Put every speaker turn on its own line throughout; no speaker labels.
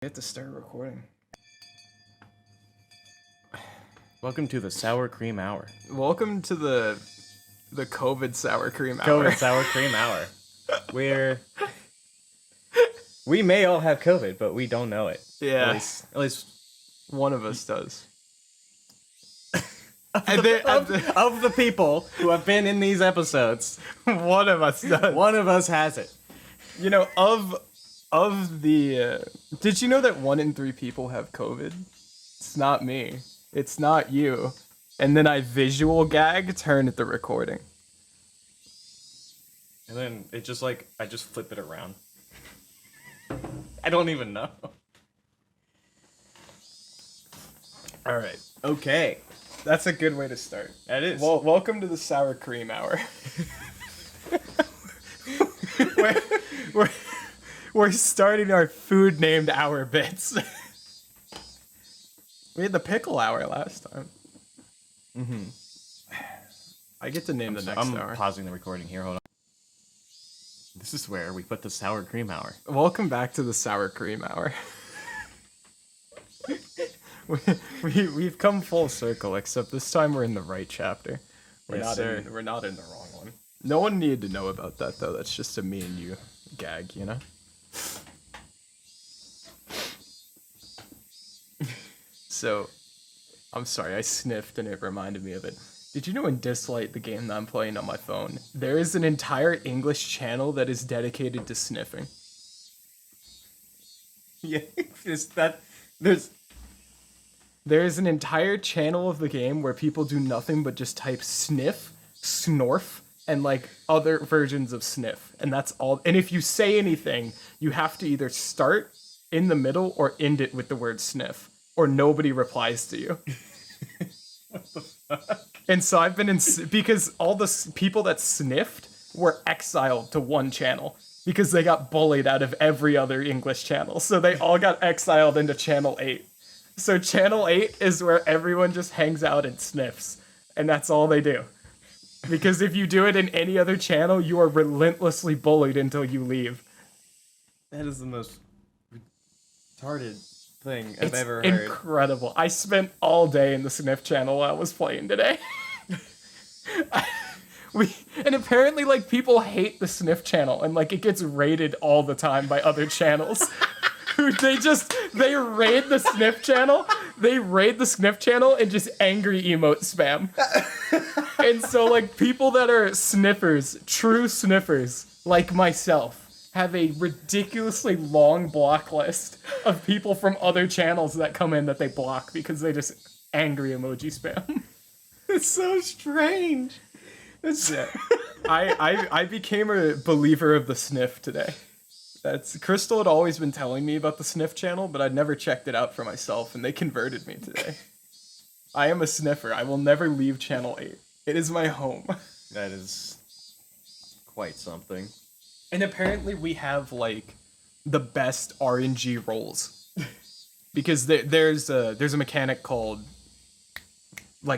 hit the start recording.
Welcome to the Sour Cream Hour.
Welcome to the COVID Sour Cream Hour.
COVID Sour Cream Hour. We may all have COVID, but we don't know it.
Yeah.
At least
one of us does.
of the people who have been in these episodes,
one of us does.
One of us has it.
You know, of the... did you know that 1 in 3 people have COVID? It's not me. It's not you. And then I visual gag, turn at the recording.
And then it just I just flip it around. I don't even know.
All right. Okay. That's a good way to start.
That is.
Well, welcome to the Sour Cream Hour. We're starting our food-named hour bits. We had the pickle hour last time.
Mm-hmm.
I get to name the next hour.
I'm pausing the recording here. Hold on. This is where we put the Sour Cream Hour.
Welcome back to the Sour Cream Hour. We've come full circle, except this time we're in the right chapter. We're not in the wrong one. No one needed to know about that, though. That's just a me and you gag, you know? So, I'm sorry, I sniffed and it reminded me of it. Did you know in Dislight, the game that I'm playing on my phone, there is an entire English channel that is dedicated to sniffing?
Yeah,
There's an entire channel of the game where people do nothing but just type sniff, snorf, and other versions of sniff. And that's all. And if you say anything, you have to either start in the middle or end it with the word sniff, or nobody replies to you.
What the fuck?
And so I've been because all the people that sniffed were exiled to one channel because they got bullied out of every other English channel. So they all got exiled into Channel 8. So Channel 8 is where everyone just hangs out and sniffs. And that's all they do. Because if you do it in any other channel, you are relentlessly bullied until you leave.
That is the most retarded thing I've
It's
ever heard.
Incredible. I spent all day in the sniff channel while I was playing today. And apparently people hate the sniff channel and it gets raided all the time by other channels. They raid the sniff channel. They raid the sniff channel and just angry emote spam. And so people that are sniffers, true sniffers, like myself, have a ridiculously long block list of people from other channels that come in that they block because they just angry emoji spam.
It's so strange.
I became a believer of the sniff today. Crystal had always been telling me about the sniff channel, but I'd never checked it out for myself, and they converted me today. I am a sniffer. I will never leave Channel 8. It is my home.
That is quite something.
And apparently we have the best RNG rolls. Because there's a mechanic called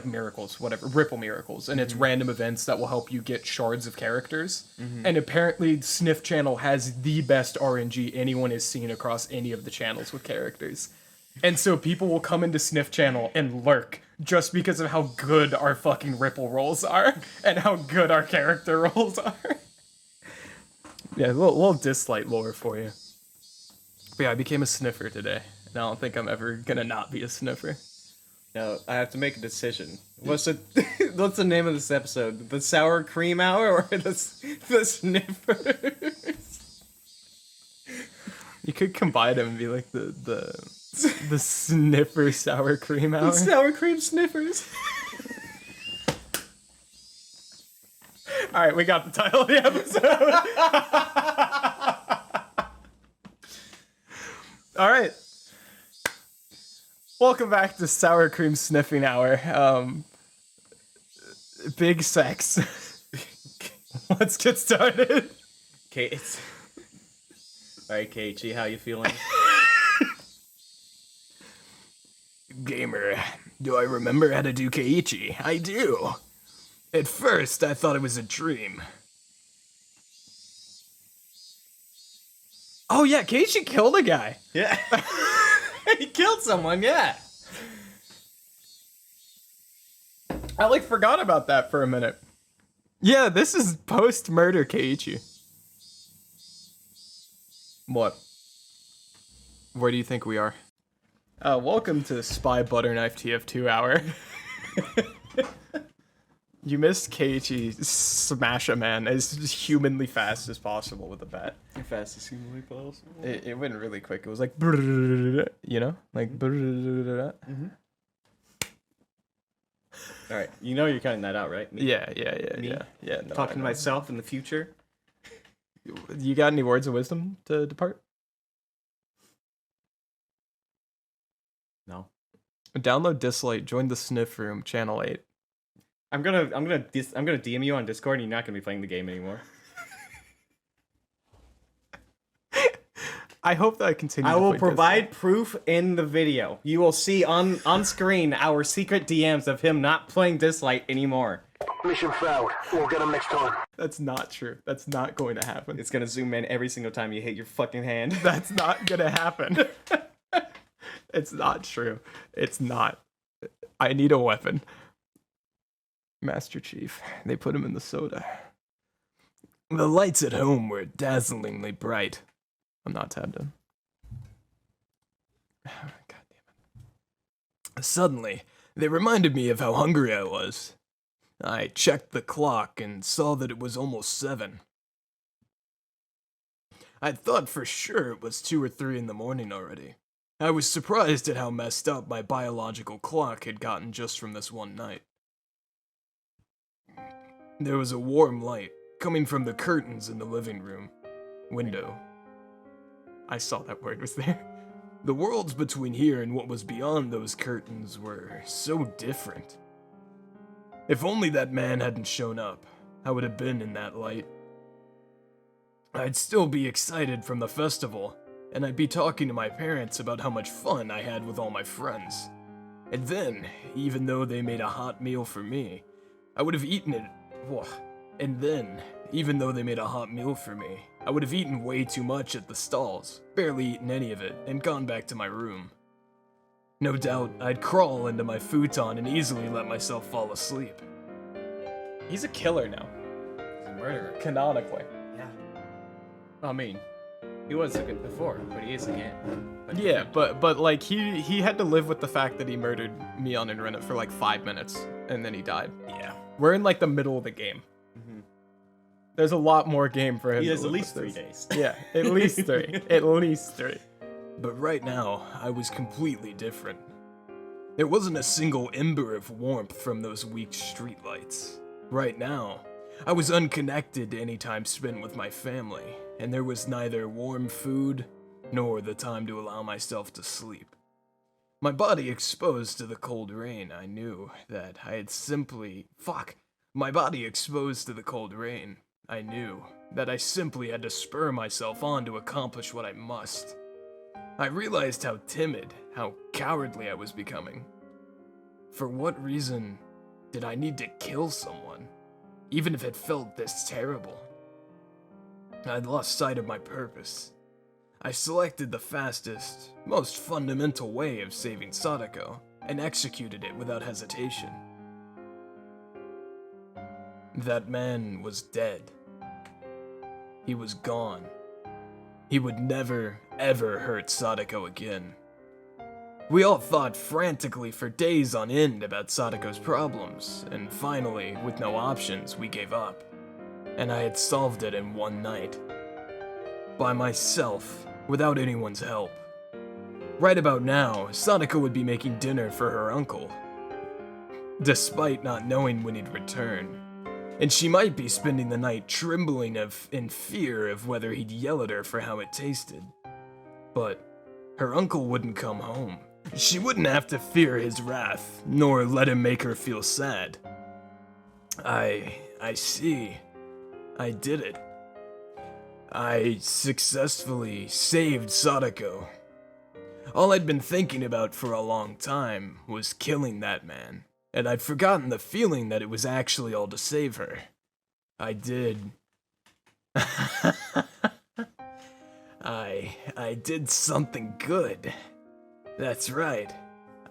miracles, whatever, ripple miracles, and it's random events that will help you get shards of characters. And apparently Sniff Channel has the best RNG anyone has seen across any of the channels with characters. And so people will come into Sniff Channel and lurk just because of how good our fucking ripple rolls are and how good our character rolls are. Yeah, a little Dislight lore for you. But yeah, I became a sniffer today, and I don't think I'm ever gonna not be a sniffer.
Now, I have to make a decision. What's the name of this episode? The Sour Cream Hour or the Sniffers?
You could combine them and be the Sniffer Sour Cream Hour.
The Sour Cream Sniffers.
All right, we got the title of the episode. All right. Welcome back to Sour Cream Sniffing Hour. Big sex. Let's get started.
Kate. All right, Keiichi, how you feeling?
Gamer, do I remember how to do Keiichi? I do. At first, I thought it was a dream. Oh yeah, Keiichi killed a guy.
Yeah. He killed someone, yeah.
I like forgot about that for a minute. Yeah, this is post-murder Keiichi. What? Where do you think we are? Welcome to Spy Butter Knife TF2 hour. You missed Keiichi smash a man as humanly fast as possible with a bat.
Fast as humanly possible.
It went really quick. It was like, you know? Like,
Alright, you know you're cutting that out, right? Me?
yeah. No,
Talking
I
to
know.
myself in the future.
You got any words of wisdom to depart?
No.
Download Dislike, join the Sniff Room, channel 8.
I'm gonna DM you on Discord and you're not gonna be playing the game anymore.
I hope that I continue
I
to
will
play
provide proof in the video. You will see on screen our secret DMs of him not playing Dislike anymore.
Mission failed. We'll get him next time.
That's not true. That's not going to happen.
It's gonna zoom in every single time you hit your fucking hand.
That's not gonna happen. It's not true. It's not. I need a weapon. Master Chief. They put him in the soda. The lights at home were dazzlingly bright. I'm not tabbed in. God damn it. Suddenly, they reminded me of how hungry I was. I checked the clock and saw that it was almost 7. I'd thought for sure it was 2 or 3 in the morning already. I was surprised at how messed up my biological clock had gotten just from this one night. There was a warm light coming from the curtains in the living room window. I saw that word was there. The worlds between here and what was beyond those curtains were so different. If only that man hadn't shown up, I would have been in that light. I'd still be excited from the festival, and I'd be talking to my parents about how much fun I had with all my friends. And then, even though they made a hot meal for me, I would have eaten it. And then, even though they made a hot meal for me, I would have eaten way too much at the stalls, barely eaten any of it, and gone back to my room. No doubt, I'd crawl into my futon and easily let myself fall asleep. He's a killer now.
He's a murderer.
Canonically.
Yeah. I mean, he was a good before, but he is again.
Yeah, but like he had to live with the fact that he murdered Mion and Rena for like 5 minutes, and then he died.
Yeah.
We're in like the middle of the game. There's a lot more game for him.
He has
to
at
live
least
with
3
this.
days.
Yeah, at least 3. At least 3. But right now, I was completely different. There wasn't a single ember of warmth from those weak streetlights. Right now, I was unconnected to any time spent with my family, and there was neither warm food nor the time to allow myself to sleep. My body exposed to the cold rain, I knew that I had simply... My body exposed to the cold rain, I knew that I simply had to spur myself on to accomplish what I must. I realized how timid, how cowardly I was becoming. For what reason did I need to kill someone, even if it felt this terrible? I'd lost sight of my purpose. I selected the fastest, most fundamental way of saving Sadako, and executed it without hesitation. That man was dead. He was gone. He would never, ever hurt Sadako again. We all thought frantically for days on end about Sadako's problems, and finally, with no options, we gave up. And I had solved it in one night. By myself, without anyone's help. Right about now, Sadako would be making dinner for her uncle, despite not knowing when he'd return. And she might be spending the night trembling in fear of whether he'd yell at her for how it tasted. But her uncle wouldn't come home. She wouldn't have to fear his wrath, nor let him make her feel sad. I see. I did it. I successfully saved Sadako. All I'd been thinking about for a long time was killing that man, and I'd forgotten the feeling that it was actually all to save her. I did. I did something good.
That's right.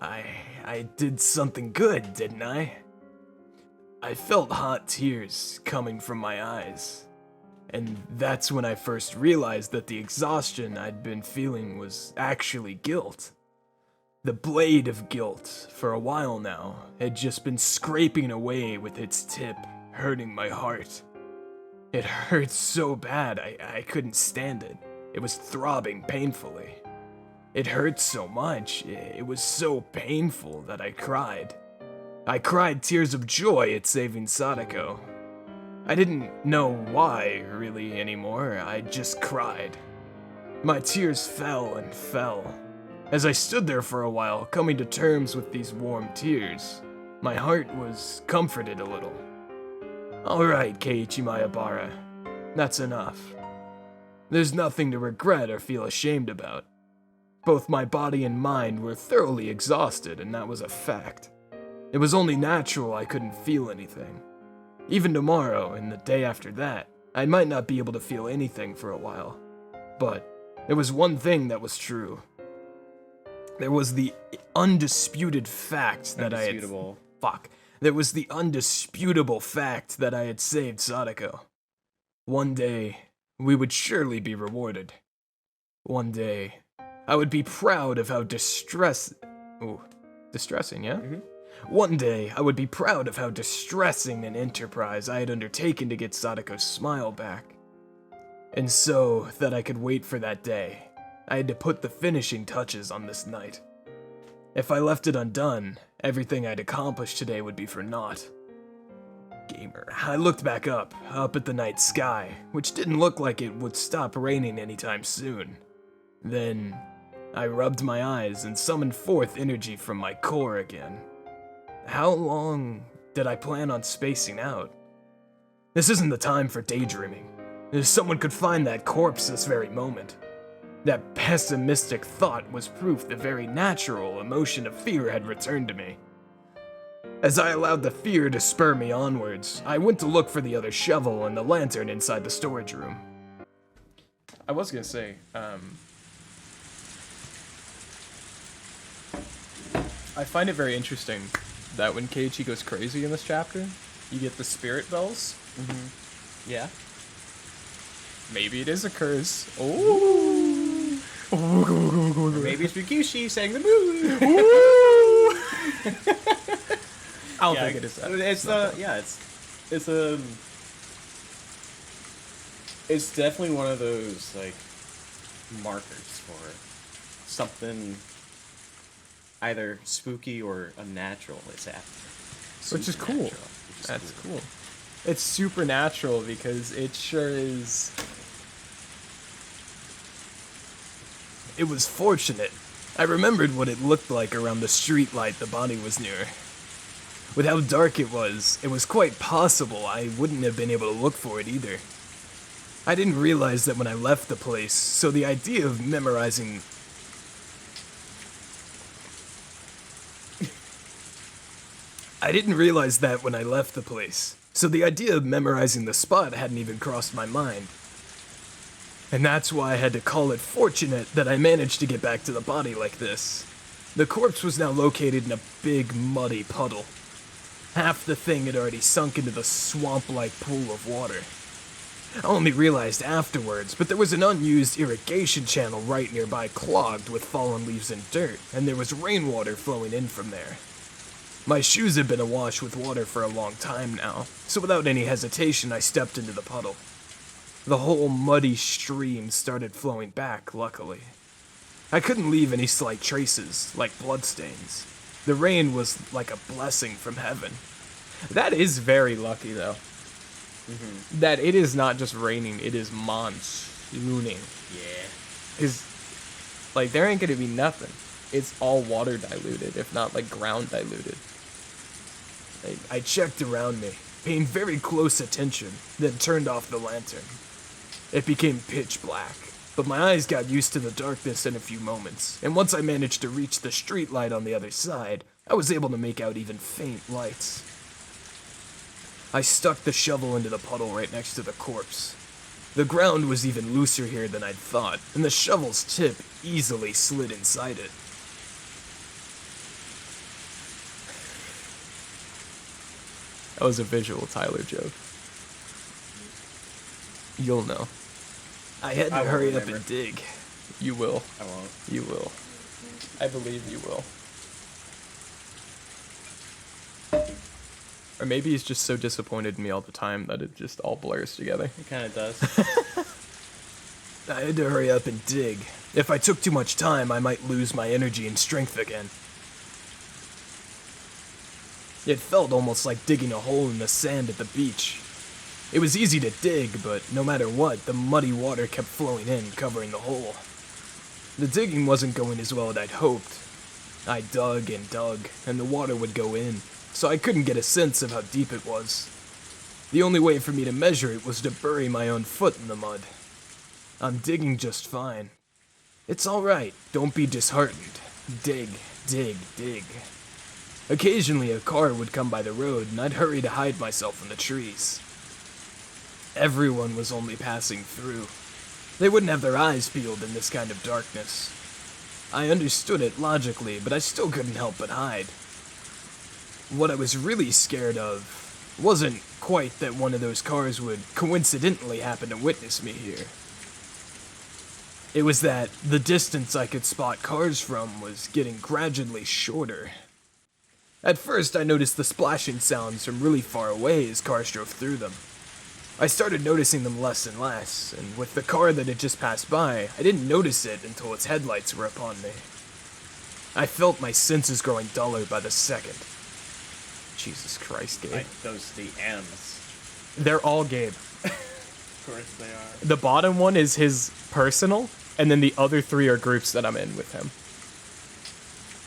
I did something good, didn't I? I felt hot tears coming from my eyes. And that's when I first realized that the exhaustion I'd been feeling was actually guilt. The blade of guilt, for a while now, had just been scraping away with its tip, hurting my heart. It hurt so bad I couldn't stand it. It was throbbing painfully. It hurt so much, it was so painful that I cried. I cried tears of joy at saving Sadako. I didn't know why, really, anymore. I just cried. My tears fell and fell. As I stood there for a while, coming to terms with these warm tears, my heart was comforted a little. Alright, Keiichi Maebara. That's enough. There's nothing to regret or feel ashamed about. Both my body and mind were thoroughly exhausted, and that was a fact. It was only natural I couldn't feel anything. Even tomorrow, and the day after that, I might not be able to feel anything for a while. But there was one thing that was true. There was the undisputed fact that I had... There was the undisputable fact that I had saved Sadako. One day, we would surely be rewarded. One day, I would be proud of how distressing, yeah? Mm-hmm. One day, I would be proud of how distressing an enterprise I had undertaken to get Sadako's smile back. And so, that I could wait for that day, I had to put the finishing touches on this night. If I left it undone, everything I'd accomplished today would be for naught. Gamer. I looked back up at the night sky, which didn't look like it would stop raining anytime soon. Then, I rubbed my eyes and summoned forth energy from my core again. How long did I plan on spacing out? This isn't the time for daydreaming. If someone could find that corpse this very moment. That pessimistic thought was proof the very natural emotion of fear had returned to me. As I allowed the fear to spur me onwards, I went to look for the other shovel and the lantern inside the storage room.
I was gonna say, I find it very interesting that when Keiichi goes crazy in this chapter, you get the spirit bells.
Mm-hmm. Yeah.
Maybe it is a curse. Oh.
Or maybe it's Rikushi saying the moon.
I don't think it is that.
It's definitely one of those like markers for something either spooky or unnatural is happening.
Which is cool. That's cool. It's supernatural because it sure is.
It was fortunate. I remembered what it looked like around the streetlight the body was near. With how dark it was quite possible I wouldn't have been able to look for it either. I didn't realize that when I left the place, so the idea of memorizing... I didn't realize that when I left the place, so the idea of memorizing the spot hadn't even crossed my mind. And that's why I had to call it fortunate that I managed to get back to the body like this. The corpse was now located in a big, muddy puddle. Half the thing had already sunk into the swamp-like pool of water. I only realized afterwards, but there was an unused irrigation channel right nearby clogged with fallen leaves and dirt, and there was rainwater flowing in from there. My shoes had been awash with water for a long time now, so without any hesitation I stepped into the puddle. The whole muddy stream started flowing back, luckily. I couldn't leave any slight traces, like bloodstains. The rain was like a blessing from heaven.
That is very lucky, though. Mm-hmm. That it is not just raining, it is monsooning.
Yeah.
Because, like, there ain't gonna be nothing. It's all water diluted, if not, like, ground diluted.
I checked around me, paying very close attention, then turned off the lantern. It became pitch black, but my eyes got used to the darkness in a few moments, and once I managed to reach the streetlight on the other side, I was able to make out even faint lights. I stuck the shovel into the puddle right next to the corpse. The ground was even looser here than I'd thought, and the shovel's tip easily slid inside it.
That was a visual Tyler joke. You'll know.
I had to
I won't
hurry up
remember.
and dig.
You will.
I won't.
You will. I believe you will. Or maybe he's just so disappointed in me all the time that it just all blurs together.
It kind of does.
I had to hurry up and dig. If I took too much time, I might lose my energy and strength again. It felt almost like digging a hole in the sand at the beach. It was easy to dig, but no matter what, the muddy water kept flowing in, covering the hole. The digging wasn't going as well as I'd hoped. I dug, and the water would go in, so I couldn't get a sense of how deep it was. The only way for me to measure it was to bury my own foot in the mud. I'm digging just fine. It's alright, don't be disheartened. Dig, dig, dig. Occasionally a car would come by the road, and I'd hurry to hide myself in the trees. Everyone was only passing through. They wouldn't have their eyes peeled in this kind of darkness. I understood it logically, but I still couldn't help but hide. What I was really scared of wasn't quite that one of those cars would coincidentally happen to witness me here. It was that the distance I could spot cars from was getting gradually shorter. At first, I noticed the splashing sounds from really far away as cars drove through them. I started noticing them less and less, and with the car that had just passed by, I didn't notice it until its headlights were upon me. I felt my senses growing duller by the second.
Jesus Christ, Gabe.
Like those the M's.
They're all Gabe.
Of course they are.
The bottom one is his personal, and then the other three are groups that I'm in with him.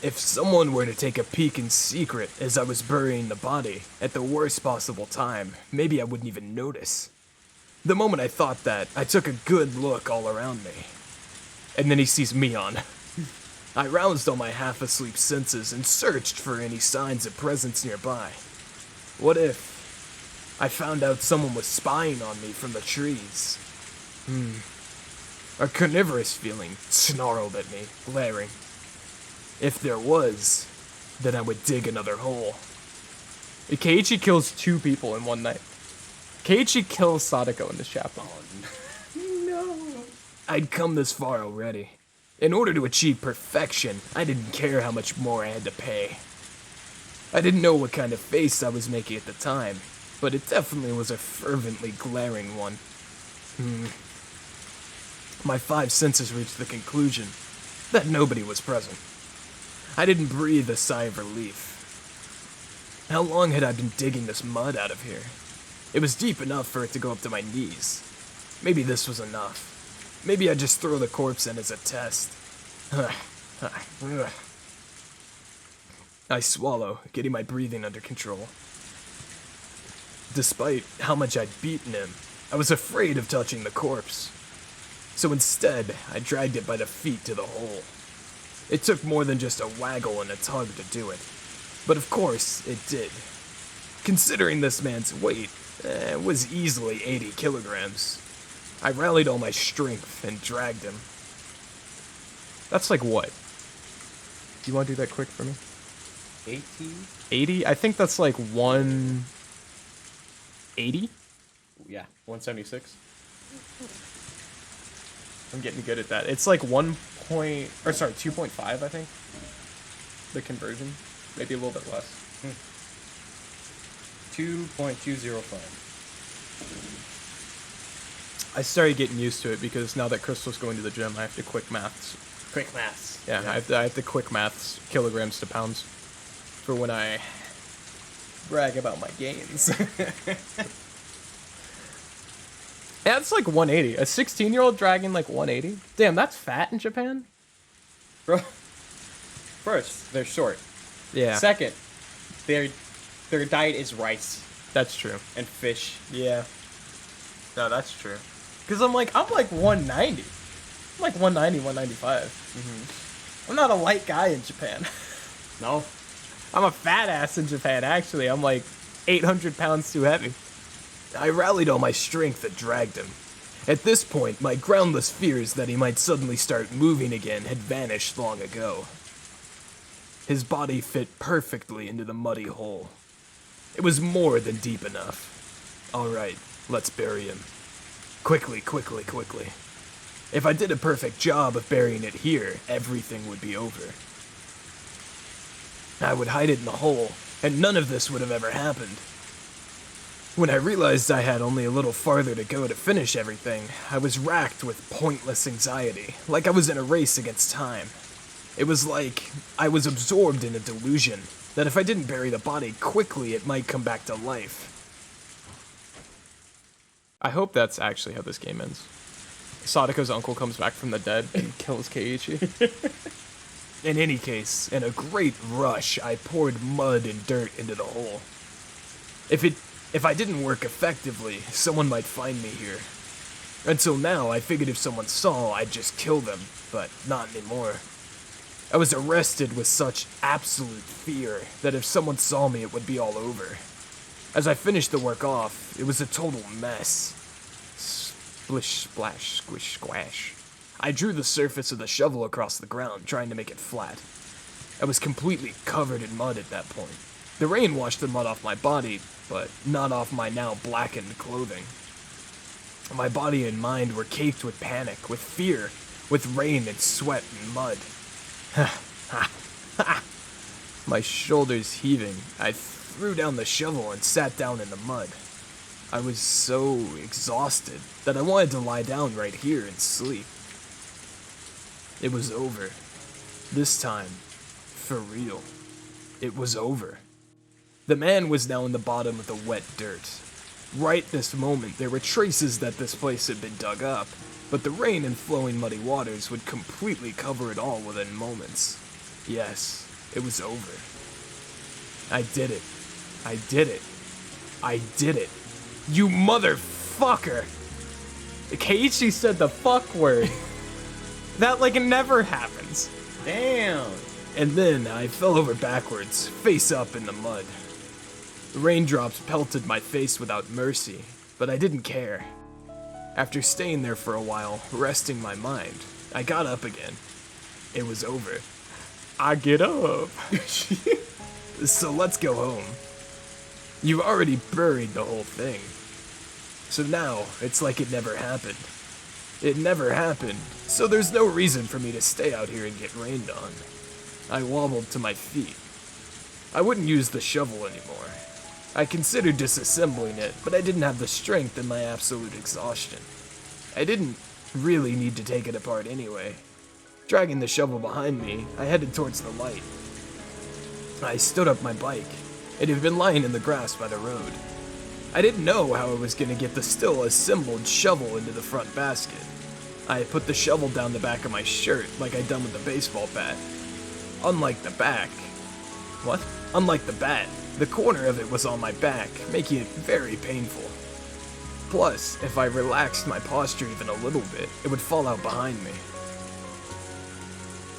If someone were to take a peek in secret as I was burying the body at the worst possible time, maybe I wouldn't even notice. The moment I thought that, I took a good look all around me.
And then he sees me on.
I roused all my half-asleep senses and searched for any signs of presence nearby. What if I found out someone was spying on me from the trees? A carnivorous feeling snarled at me, glaring. If there was, then I would dig another hole.
Keiichi kills 2 people in one night. Keiichi kills Sadako in this chapter.
No.
I'd come this far already. In order to achieve perfection, I didn't care how much more I had to pay. I didn't know what kind of face I was making at the time, but it definitely was a fervently glaring one. My 5 senses reached the conclusion that nobody was present. I didn't breathe a sigh of relief. How long had I been digging this mud out of here? It was deep enough for it to go up to my knees. Maybe this was enough. Maybe I'd just throw the corpse in as a test. I swallow, getting my breathing under control. Despite how much I'd beaten him, I was afraid of touching the corpse. So instead, I dragged it by the feet to the hole. It took more than just a waggle and a tug to do it. But of course, it did. Considering this man's weight, it was easily 80 kilograms. I rallied all my strength and dragged him.
That's like what? You want to do that quick for me?
80?
80? I think that's like 180?
Yeah, 176.
I'm getting good at that. It's like 2.5, I think. The conversion. Maybe a little bit less.
2.205.
I started getting used to it because now that Crystal's going to the gym, I have to quick maths.
Quick maths.
Yeah, I have to quick maths kilograms to pounds for when I brag about my gains. Yeah, it's like 180. A 16-year-old dragging like 180? Damn, that's fat in Japan?
Bro. First, they're short.
Yeah.
Second, their diet is rice
That's true.
and fish.
Yeah. No, that's true. Because I'm like 190. I'm like 190, 195. I'm not a light guy in Japan.
No?
I'm a fat ass in Japan, actually. I'm like 800 pounds too heavy.
I rallied all my strength and dragged him. At this point, my groundless fears that he might suddenly start moving again had vanished long ago. His body fit perfectly into the muddy hole. It was more than deep enough. Alright, let's bury him. Quickly, quickly, quickly. If I did a perfect job of burying it here, everything would be over. I would hide it in the hole, and none of this would have ever happened. When I realized I had only a little farther to go to finish everything, I was racked with pointless anxiety, like I was in a race against time. It was like I was absorbed in a delusion that if I didn't bury the body quickly, it might come back to life.
I hope that's actually how this game ends. Sadako's uncle comes back from the dead and kills Keiichi.
In any case, in a great rush, I poured mud and dirt into the hole. If I didn't work effectively, someone might find me here. Until now, I figured if someone saw, I'd just kill them, but not anymore. I was arrested with such absolute fear that if someone saw me, it would be all over. As I finished the work off, it was a total mess. Splish, splash, squish, squash. I drew the surface of the shovel across the ground, trying to make it flat. I was completely covered in mud at that point. The rain washed the mud off my body, but not off my now blackened clothing. My body and mind were caked with panic, with fear, with rain and sweat and mud. My shoulders heaving, I threw down the shovel and sat down in the mud. I was so exhausted that I wanted to lie down right here and sleep. It was over. This time, for real. It was over. The man was now in the bottom of the wet dirt. Right this moment, there were traces that this place had been dug up, but the rain and flowing muddy waters would completely cover it all within moments. Yes, it was over. I did it. I did it. I did it. You motherfucker!
Keiichi said the fuck word. That, like, it never happens.
Damn.
And then I fell over backwards, face up in the mud. The raindrops pelted my face without mercy, but I didn't care. After staying there for a while, resting my mind, I got up again. It was over.
I get up.
So let's go home. You've already buried the whole thing. So now, it's like it never happened. It never happened, so there's no reason for me to stay out here and get rained on. I wobbled to my feet. I wouldn't use the shovel anymore. I considered disassembling it, but I didn't have the strength in my absolute exhaustion. I didn't really need to take it apart anyway. Dragging the shovel behind me, I headed towards the light. I stood up my bike. It had been lying in the grass by the road. I didn't know how I was going to get the still assembled shovel into the front basket. I put the shovel down the back of my shirt like I'd done with the baseball bat. Unlike the back. What? Unlike the bat, the corner of it was on my back, making it very painful. Plus, if I relaxed my posture even a little bit, it would fall out behind me.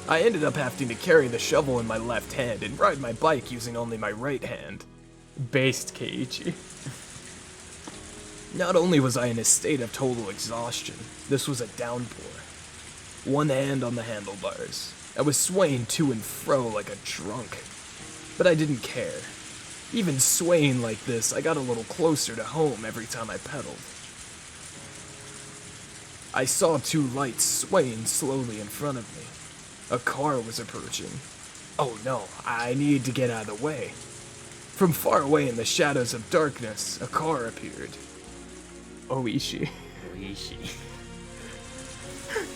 I ended up having to carry the shovel in my left hand and ride my bike using only my right hand.
Based Keiichi.
Not only was I in a state of total exhaustion, this was a downpour. One hand on the handlebars. I was swaying to and fro like a drunk. But I didn't care. Even swaying like this, I got a little closer to home every time I pedaled. I saw two lights swaying slowly in front of me. A car was approaching. Oh no, I needed to get out of the way. From far away in the shadows of darkness, a car appeared.
Oishi.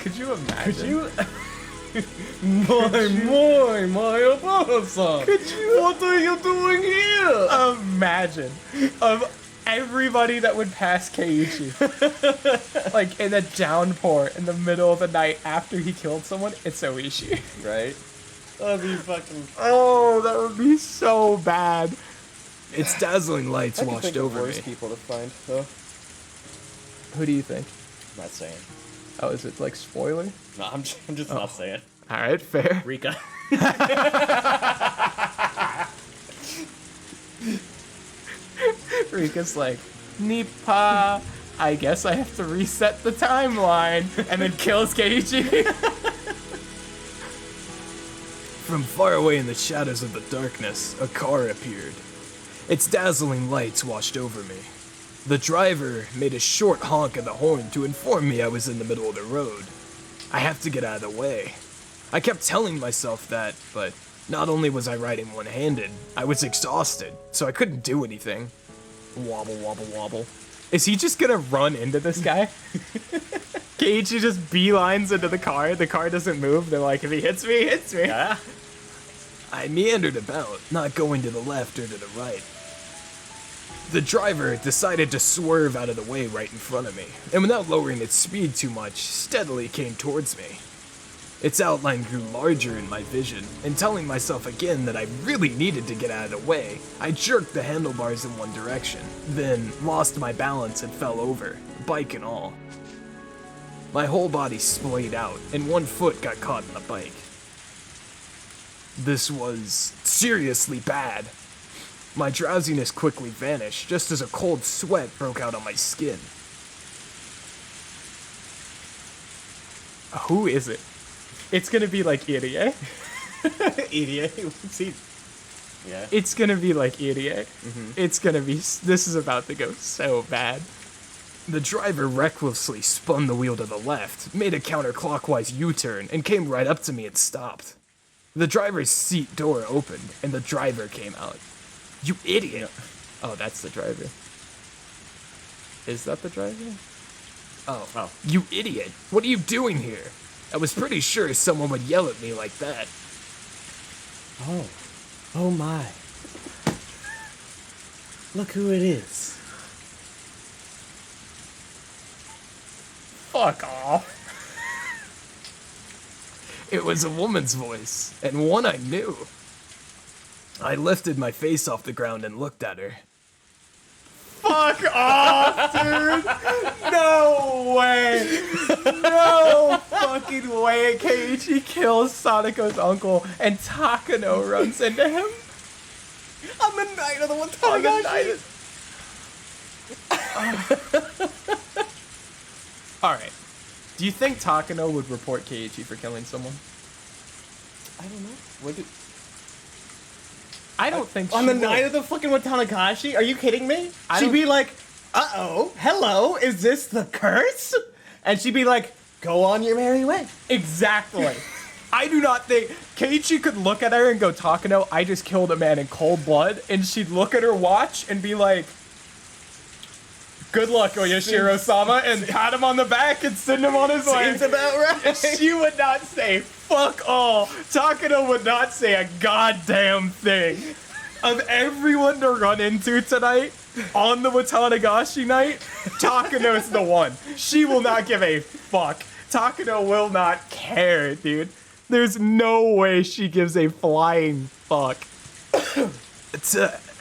Could you imagine?
Could you? my Obama-san!
Could you?
What are you doing here?
Imagine of everybody that would pass Keiichi, like in a downpour in the middle of the night after he killed someone, it's Oishi.
Right? That'd be fucking.
Oh, that would be so bad.
Its dazzling lights
I can
washed
think of
over
worse
me.
people to find, though.
Who do you think?
I'm not saying.
Oh, is it like spoiler?
No, I'm just not saying.
All right, fair.
Rika.
Rika's like, Nippa, I guess I have to reset the timeline, and then kills Keiichi.
From far away in the shadows of the darkness, a car appeared. Its dazzling lights washed over me. The driver made a short honk of the horn to inform me I was in the middle of the road. I have to get out of the way. I kept telling myself that, but not only was I riding one-handed, I was exhausted, so I couldn't do anything. Wobble, wobble, wobble.
Is he just gonna run into this guy? Keiichi just beelines into the car doesn't move, they're like, if he hits me, he hits me.
Yeah.
I meandered about, not going to the left or to the right. The driver decided to swerve out of the way right in front of me, and without lowering its speed too much, steadily came towards me. Its outline grew larger in my vision, and telling myself again that I really needed to get out of the way, I jerked the handlebars in one direction, then lost my balance and fell over, bike and all. My whole body splayed out, and one foot got caught in the bike. This was seriously bad. My drowsiness quickly vanished, just as a cold sweat broke out on my skin.
Who is it? It's gonna be like Irie.
Idiot. What's he? Yeah.
It's gonna be like Irie. It's gonna be, this is about to go so bad.
The driver recklessly spun the wheel to the left, made a counterclockwise U-turn, and came right up to me and stopped. The driver's seat door opened, and the driver came out. You idiot!
Oh, that's the driver. Is that the driver?
Oh, you idiot! What are you doing here? I was pretty sure someone would yell at me like that.
Oh my. Look who it is.
Fuck off.
It was a woman's voice, and one I knew. I lifted my face off the ground and looked at her.
Fuck off, dude! No way! No fucking way! Keiichi kills Sadako's uncle and Takano runs into him
On the night of the
on the night of... Alright. Do you think Takano would report Keiichi for killing someone?
I don't know. What did...
I don't think
On
she
the
would.
night of the fucking Watanagashi? Are you kidding me?
I
She'd
don't-
be like, uh-oh, hello, is this the curse? And she'd be like, go on your merry way.
Exactly. I do not think Keiichi could look at her and go, Takano, I just killed a man in cold blood, and she'd look at her watch and be like, good luck, Oyashiro-sama, and pat him on the back and send him on his way.
Seems about right.
She would not say fuck all. Takano would not say a goddamn thing. Of everyone to run into tonight on the Watanagashi night, Takano's the one. She will not give a fuck. Takano will not care, dude. There's no way she gives a flying fuck.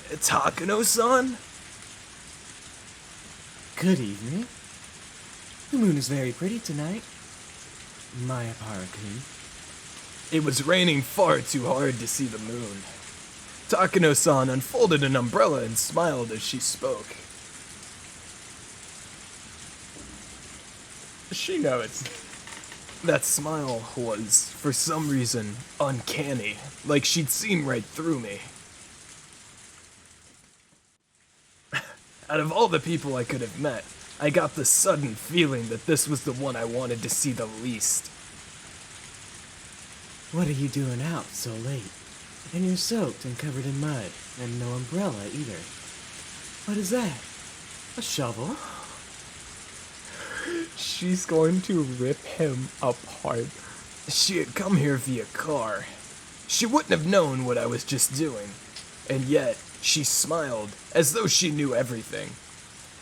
Takano-san?
Good evening. The moon is very pretty tonight. Maya Parakun.
It was raining far too hard to see the moon. Takano-san unfolded an umbrella and smiled as she spoke.
She knows.
That smile was, for some reason, uncanny, like she'd seen right through me. Out of all the people I could have met, I got the sudden feeling that this was the one I wanted to see the least.
What are you doing out so late? And you're soaked and covered in mud, and no umbrella either. What is that? A shovel?
She's going to rip him apart.
She had come here via car. She wouldn't have known what I was just doing. And yet, she smiled, as though she knew everything.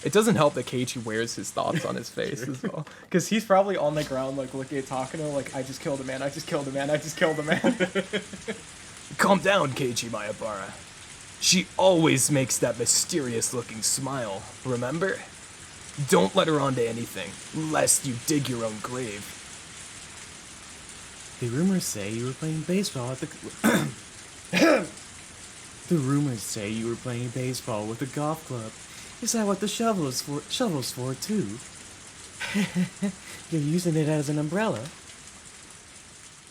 It doesn't help that Keiichi wears his thoughts on his face as well. Because he's probably on the ground, like, looking at Takano, like, I just killed a man, I just killed a man, I just killed a man.
Calm down, Keiichi Mayabara. She always makes that mysterious-looking smile, remember? Don't let her onto anything, lest you dig your own grave.
The rumors say you were playing baseball at the... The rumors say you were playing baseball with a golf club. Is that what the shovel's for too? You're using it as an umbrella.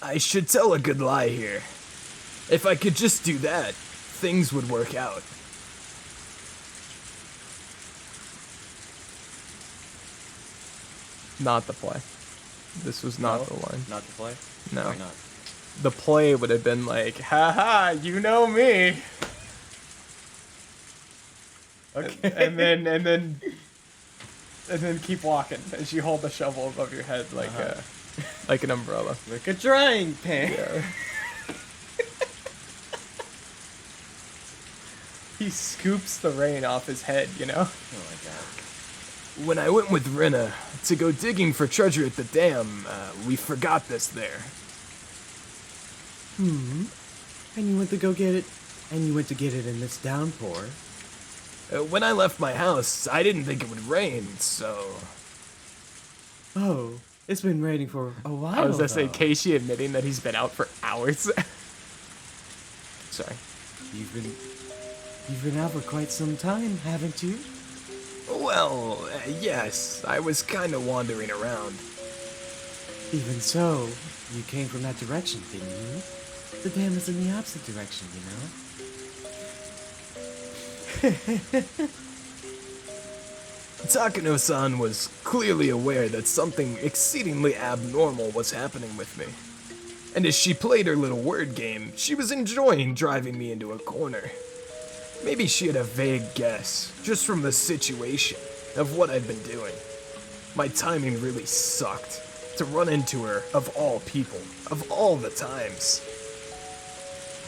I should tell a good lie here. If I could just do that, things would work out.
Not the play. This was not the line.
Not the play?
No.
Why not?
The play would have been like, haha, you know me.
Okay.
And then keep walking as you hold the shovel above your head like an umbrella.
Like a drying pan.
Yeah. He scoops the rain off his head, you know?
Oh my god.
When I went with Rena to go digging for treasure at the dam, we forgot this there.
And you went to go get it, and you went to get it in this downpour.
When I left my house, I didn't think it would rain, so...
Oh, it's been raining for a while.
I was gonna say,
though.
Casey admitting that he's been out for hours. Sorry.
You've been out for quite some time, haven't you?
Well, yes, I was kinda wandering around.
Even so, you came from that direction, didn't you? The dam is in the opposite direction, you know?
Takano-san was clearly aware that something exceedingly abnormal was happening with me. And as she played her little word game, she was enjoying driving me into a corner. Maybe she had a vague guess, just from the situation, of what I'd been doing. My timing really sucked. To run into her, of all people, of all the times.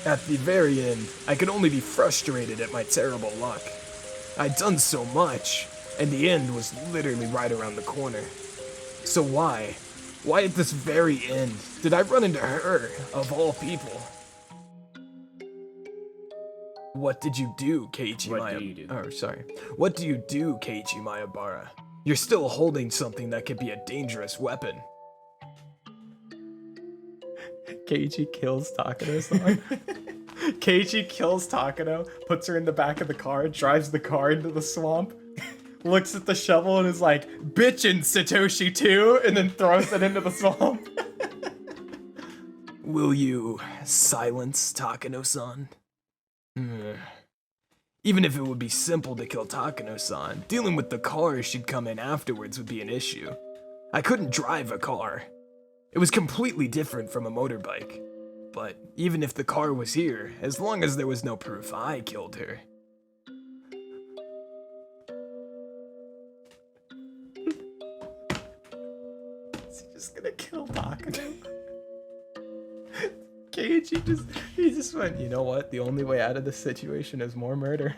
At the very end, I could only be frustrated at my terrible luck. I'd done so much, and the end was literally right around the corner. So why at this very end, did I run into her, of all people? What did you do, Keiichi
What do you do?
Oh, sorry. What do you do, Keiichi Mayabara? You're still holding something that could be a dangerous weapon.
Keiichi kills Takano-san. Keiichi kills Takano, puts her in the back of the car, drives the car into the swamp, looks at the shovel and is like, bitchin' Satoshi too, and then throws it into the swamp.
Will you silence Takano-san? Even if it would be simple to kill Takano-san, dealing with the car she'd come in afterwards would be an issue. I couldn't drive a car. It was completely different from a motorbike. But even if the car was here, as long as there was no proof I killed her.
Is he just gonna kill Takano? Keiichi he just went, you know what? The only way out of this situation is more murder.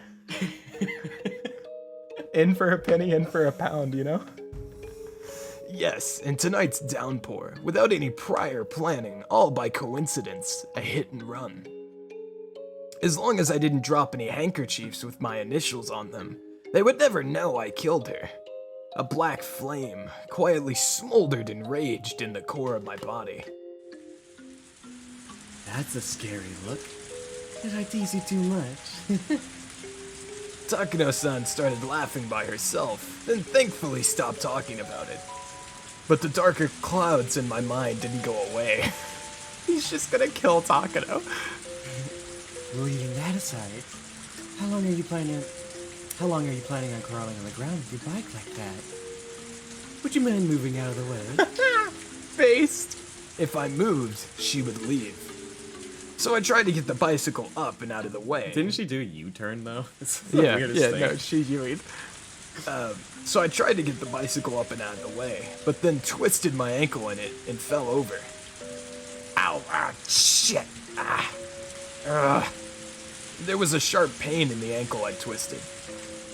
In for a penny, in for a pound, you know?
Yes, in tonight's downpour, without any prior planning, all by coincidence, a hit and run. As long as I didn't drop any handkerchiefs with my initials on them, they would never know I killed her. A black flame quietly smoldered and raged in the core of my body.
That's a scary look. Did I tease you too much?
Takano-san started laughing by herself, then thankfully stopped talking about it. But the darker clouds in my mind didn't go away.
He's just gonna kill Takano.
Well, leaving that aside, how long are you planning on crawling on the ground with your bike like that? Would you mind moving out of the way?
Based.
If I moved, she would leave. So I tried to get the bicycle up and out of the way.
Didn't she do a U-turn though? It's the
Yeah,
weirdest
yeah,
thing.
no, she Yui.
So I tried to get the bicycle up and out of the way, but then twisted my ankle in it and fell over. Ow, shit, There was a sharp pain in the ankle I twisted.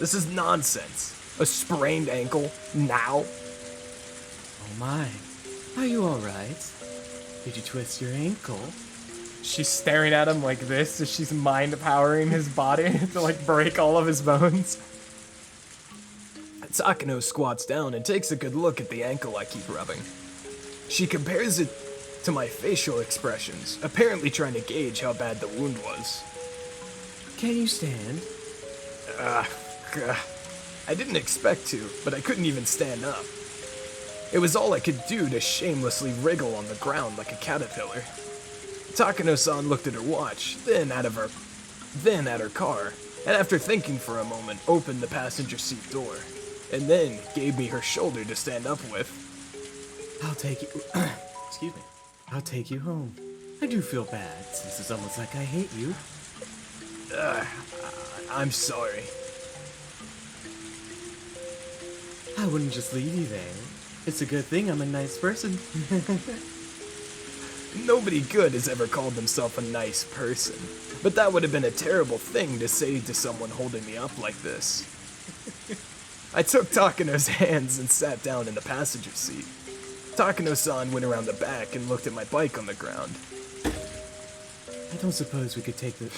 This is nonsense. A sprained ankle, now?
Oh my. Are you alright? Did you twist your ankle?
She's staring at him like this as she's mind powering his body to like break all of his bones.
Takano squats down and takes a good look at the ankle I keep rubbing. She compares it to my facial expressions, apparently trying to gauge how bad the wound was.
Can you stand?
I didn't expect to, but I couldn't even stand up. It was all I could do to shamelessly wriggle on the ground like a caterpillar. Takano-san looked at her watch, then at her car, and after thinking for a moment, opened the passenger seat door, and then gave me her shoulder to stand up with.
I'll take you. Excuse me. I'll take you home. I do feel bad, since it's almost like I hate you.
I'm sorry.
I wouldn't just leave you there. It's a good thing I'm a nice person.
Nobody good has ever called themselves a nice person. But that would have been a terrible thing to say to someone holding me up like this. I took Takano's hands and sat down in the passenger seat. Takano-san went around the back and looked at my bike on the ground.
I don't suppose we could take the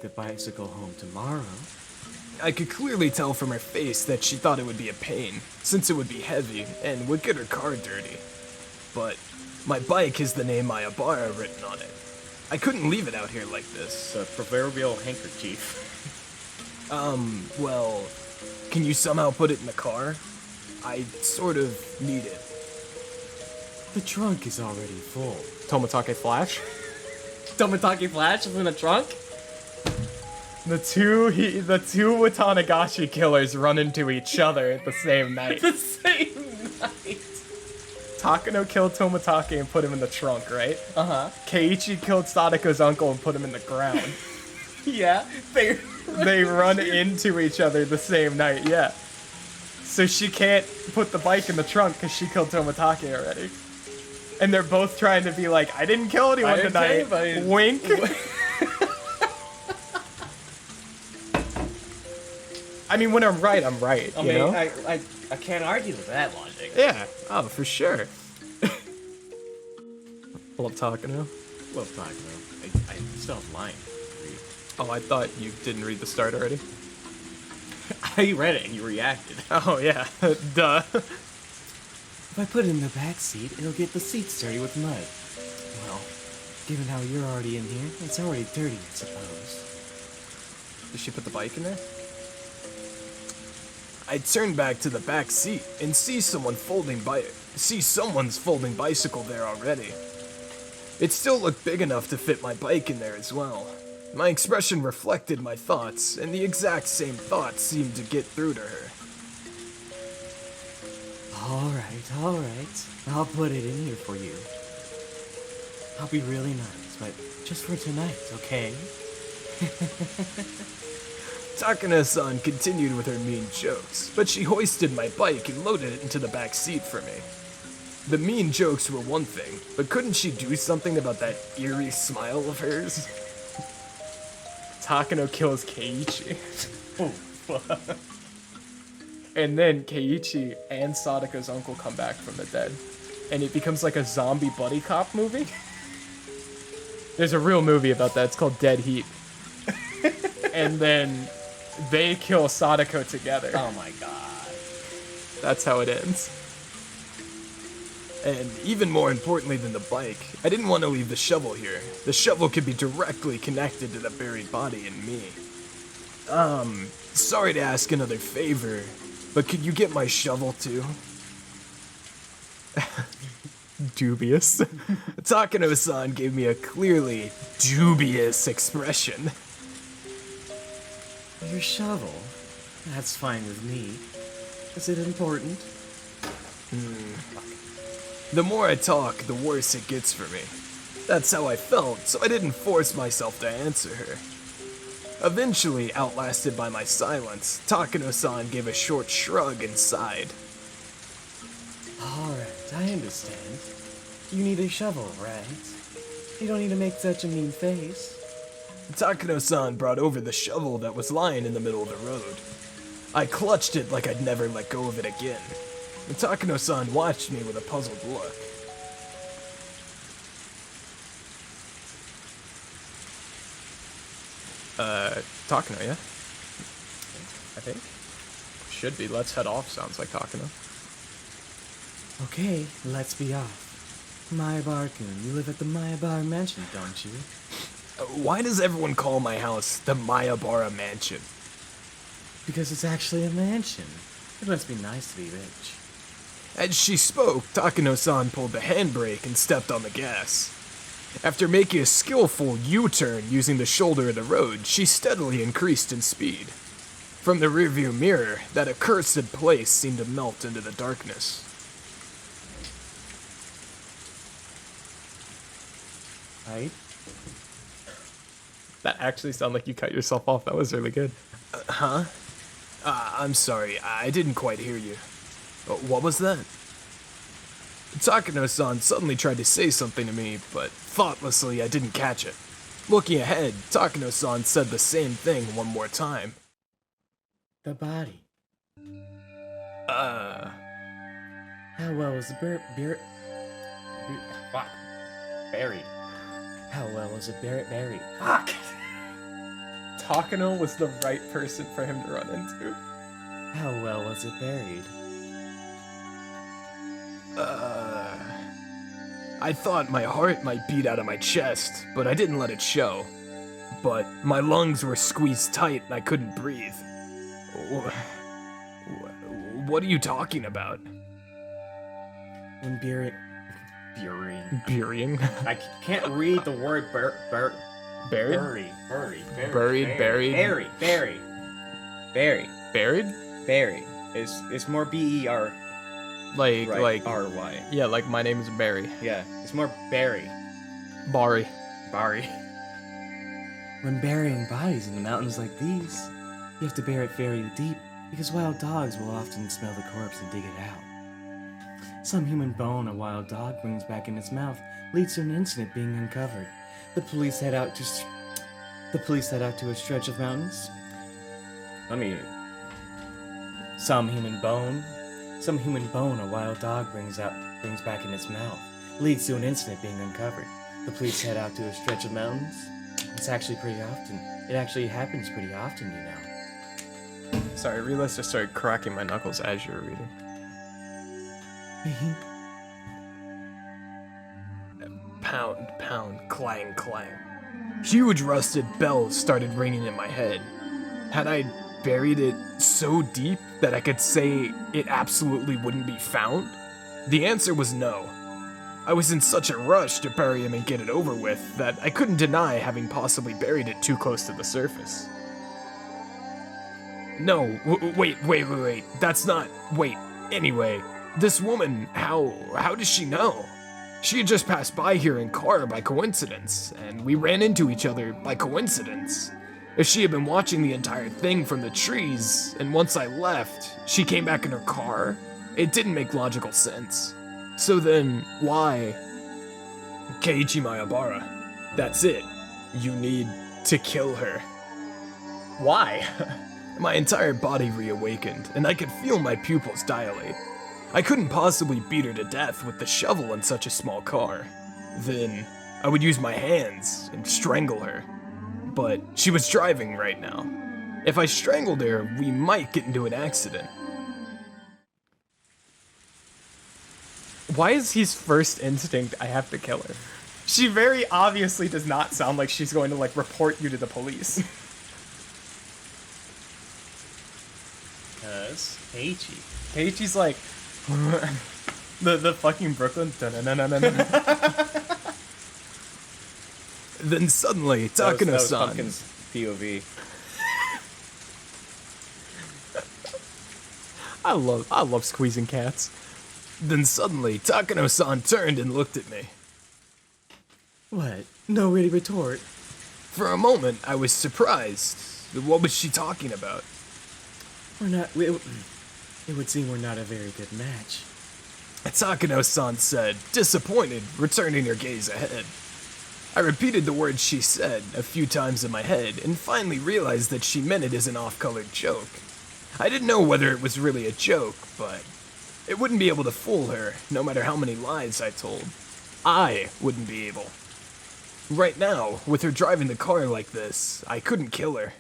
bicycle home tomorrow.
I could clearly tell from her face that she thought it would be a pain, since it would be heavy and would get her car dirty. But my bike has the name Mayabara written on it. I couldn't leave it out here like this.
The proverbial handkerchief.
Well, can you somehow put it in the car? I sort of need it.
The trunk is already full.
Tomatake Flash.
Tomatake Flash is in the trunk?
The two Watanagashi killers run into each other at the same night.
The same night.
Takano killed Tomatake and put him in the trunk, right?
Uh-huh.
Keiichi killed Sadako's uncle and put him in the ground.
Yeah.
They run into each other the same night, yeah. So she can't put the bike in the trunk because she killed Tomatake already. And they're both trying to be like, I didn't kill anyone tonight. Wink. I mean, when I'm right, I'm right.
I
you know?
I can't argue with that logic.
Yeah. Oh, for sure. Love Takano.
Love Taco. I still have line.
Oh, I thought you didn't read the start already.
I read it and you reacted.
Oh, yeah. Duh.
If I put it in the back seat, it'll get the seats dirty with mud. Well, given how you're already in here, it's already dirty, I suppose.
Did she put the bike in there?
I turned back to the back seat and see someone's folding bicycle there already. It still looked big enough to fit my bike in there as well. My expression reflected my thoughts, and the exact same thoughts seemed to get through to her.
Alright. I'll put it in here for you. I'll be really nice, but just for tonight, okay?
Takano-san continued with her mean jokes, but she hoisted my bike and loaded it into the back seat for me. The mean jokes were one thing, but couldn't she do something about that eerie smile of hers?
Takano kills Keiichi.
Oh, fuck.
And then Keiichi and Sadako's uncle come back from the dead. And it becomes like a zombie buddy cop movie. There's a real movie about that. It's called Dead Heat. And then they kill Sadako together.
Oh my god.
That's how it ends.
And even more importantly than the bike, I didn't want to leave the shovel here. The shovel could be directly connected to the buried body and me. Sorry to ask another favor, but could you get my shovel too?
Dubious.
Takano-san gave me a clearly dubious expression.
Your shovel? That's fine with me. Is it important?
The more I talk, the worse it gets for me. That's how I felt, so I didn't force myself to answer her. Eventually, outlasted by my silence, Takano-san gave a short shrug and sighed.
Alright, I understand. You need a shovel, right? You don't need to make such a mean face.
Takano-san brought over the shovel that was lying in the middle of the road. I clutched it like I'd never let go of it again. And Takano-san watched me with a puzzled look.
Takano, yeah? I think. Should be. Let's head off. Sounds like Takano.
Okay, let's be off. Mayabar-kun, you live at the Mayabar mansion, don't you?
Why does everyone call my house the Mayabara Mansion?
Because it's actually a mansion. It must be nice to be rich.
As she spoke, Takano-san pulled the handbrake and stepped on the gas. After making a skillful U-turn using the shoulder of the road, she steadily increased in speed. From the rearview mirror, that accursed place seemed to melt into the darkness.
right?
That actually sounded like you cut yourself off. That was really good.
I'm sorry, I didn't quite hear you. What was that? Takano-san suddenly tried to say something to me, but thoughtlessly I didn't catch it. Looking ahead, Takano-san said the same thing one more time.
The body.
Uh,
How well was the fuck. Buried. How well was it buried?
Fuck! Takano was the right person for him to run into.
How well was it buried?
I thought my heart might beat out of my chest, but I didn't let it show. But my lungs were squeezed tight and I couldn't breathe. What are you talking about?
When burying.
Burying.
I can't read the word
Buried?
Buried. Buried. It's more B-E-R.
Like,
Right,
like,
R-Y.
yeah, like my name is Barry.
Yeah, it's more bury.
Bari.
When burying bodies in the mountains like these, you have to bury it very deep because wild dogs will often smell the corpse and dig it out. Some human bone a wild dog brings back in its mouth leads to an incident being uncovered. The police head out to a stretch of mountains. Some human bone a wild dog brings back in its mouth leads to an incident being uncovered. The police head out to a stretch of mountains. It's actually pretty often. It actually happens pretty often, you know.
Sorry, I realized I started cracking my knuckles as you were reading.
Pound, pound, clang, clang. Huge rusted bells started ringing in my head. Had I buried it so deep that I could say it absolutely wouldn't be found? The answer was no. I was in such a rush to bury him and get it over with that I couldn't deny having possibly buried it too close to the surface. No, wait, that's not, anyway, this woman, how does she know? She had just passed by here in car by coincidence, and we ran into each other by coincidence. If she had been watching the entire thing from the trees, and once I left, she came back in her car, it didn't make logical sense. So then, why? Keiichi Mayabara, that's it. You need to kill her.
Why?
My entire body reawakened, and I could feel my pupils dilate. I couldn't possibly beat her to death with the shovel in such a small car. Then, I would use my hands and strangle her. But she was driving right now. If I strangled her, we might get into an accident.
Why is his first instinct, I have to kill her? She very obviously does not sound like she's going to, like, report you to the police.
Cause Keiichi.
Keiichi's like, the fucking Brooklyn.
Then suddenly,
That was
Takano-san.
Pumpkin's POV.
I love squeezing cats.
Then suddenly, Takano-san turned and looked at me.
What? No way to retort.
For a moment, I was surprised. What was she talking about?
It would seem we're not a very good match.
Takano-san said, disappointed, returning her gaze ahead. I repeated the words she said a few times in my head and finally realized that she meant it as an off-colored joke. I didn't know whether it was really a joke, but it wouldn't be able to fool her, no matter how many lies I told. I wouldn't be able. Right now, with her driving the car like this, I couldn't kill her.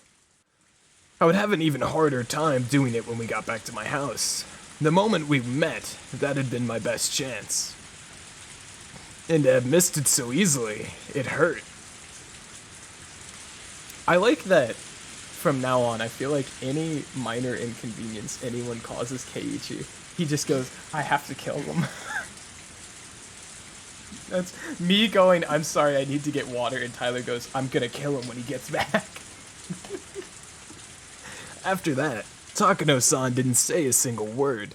I would have an even harder time doing it when we got back to my house. The moment we met, that had been my best chance. And to have missed it so easily, it hurt.
I like that from now on, I feel like any minor inconvenience anyone causes Keiichi, he just goes, I have to kill them. That's me going, I'm sorry, I need to get water, and Tyler goes, I'm gonna kill him when he gets back.
After that, Takano-san didn't say a single word.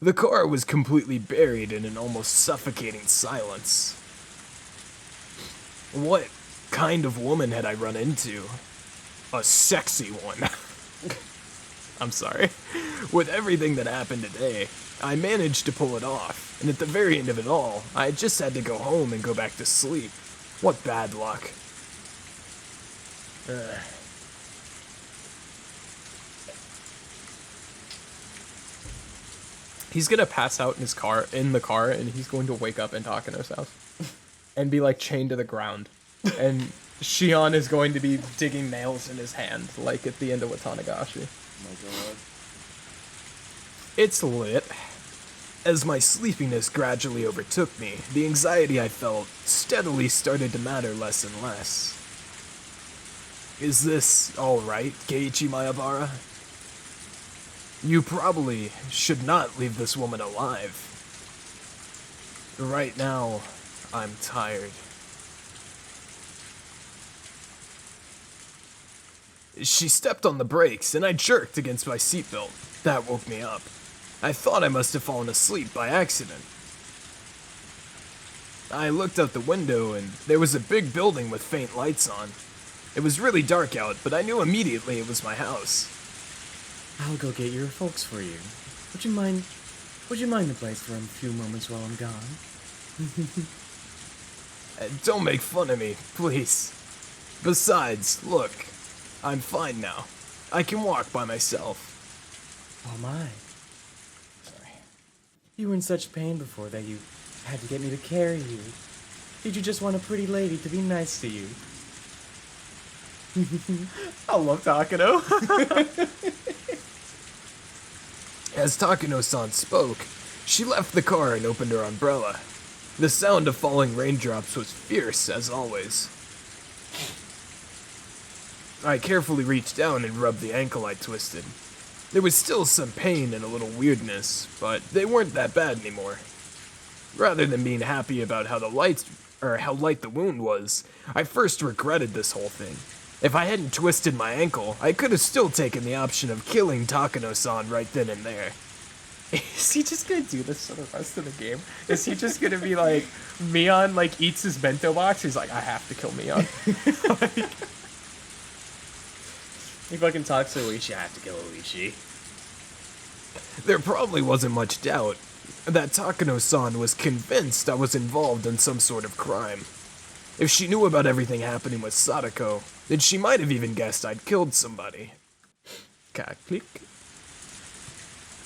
The car was completely buried in an almost suffocating silence. What kind of woman had I run into? A sexy one. I'm sorry. With everything that happened today, I managed to pull it off, and at the very end of it all, I just had to go home and go back to sleep. What bad luck.
He's gonna pass out in the car, and he's going to wake up in Takano's house and be like chained to the ground. And Shion is going to be digging nails in his hand, like at the end of Watanagashi.
Oh my god.
It's lit. As my sleepiness gradually overtook me, the anxiety I felt steadily started to matter less and less. Is this alright, Keiichi Mayabara? You probably should not leave this woman alive. Right now, I'm tired. She stepped on the brakes, and I jerked against my seatbelt. That woke me up. I thought I must have fallen asleep by accident. I looked out the window, and there was a big building with faint lights on. It was really dark out, but I knew immediately it was my house.
I'll go get your folks for you. Would you mind the place for a few moments while I'm gone?
Don't make fun of me, please. Besides, look, I'm fine now. I can walk by myself.
Oh my. Sorry. You were in such pain before that you had to get me to carry you. Did you just want a pretty lady to be nice to you?
I love Takano.
As Takano-san spoke, she left the car and opened her umbrella. The sound of falling raindrops was fierce, as always. I carefully reached down and rubbed the ankle I twisted. There was still some pain and a little weirdness, but they weren't that bad anymore. Rather than being happy about how light the wound was, I first regretted this whole thing. If I hadn't twisted my ankle, I could have still taken the option of killing Takano-san right then and there.
Is he just gonna do this for the rest of the game? Is he just gonna be like, Mion like eats his bento box? He's like, I have to kill Mion.
He fucking talks to Oichi. I have to kill Oichi.
There probably wasn't much doubt that Takano-san was convinced I was involved in some sort of crime. If she knew about everything happening with Sadako, then she might have even guessed I'd killed somebody. Click.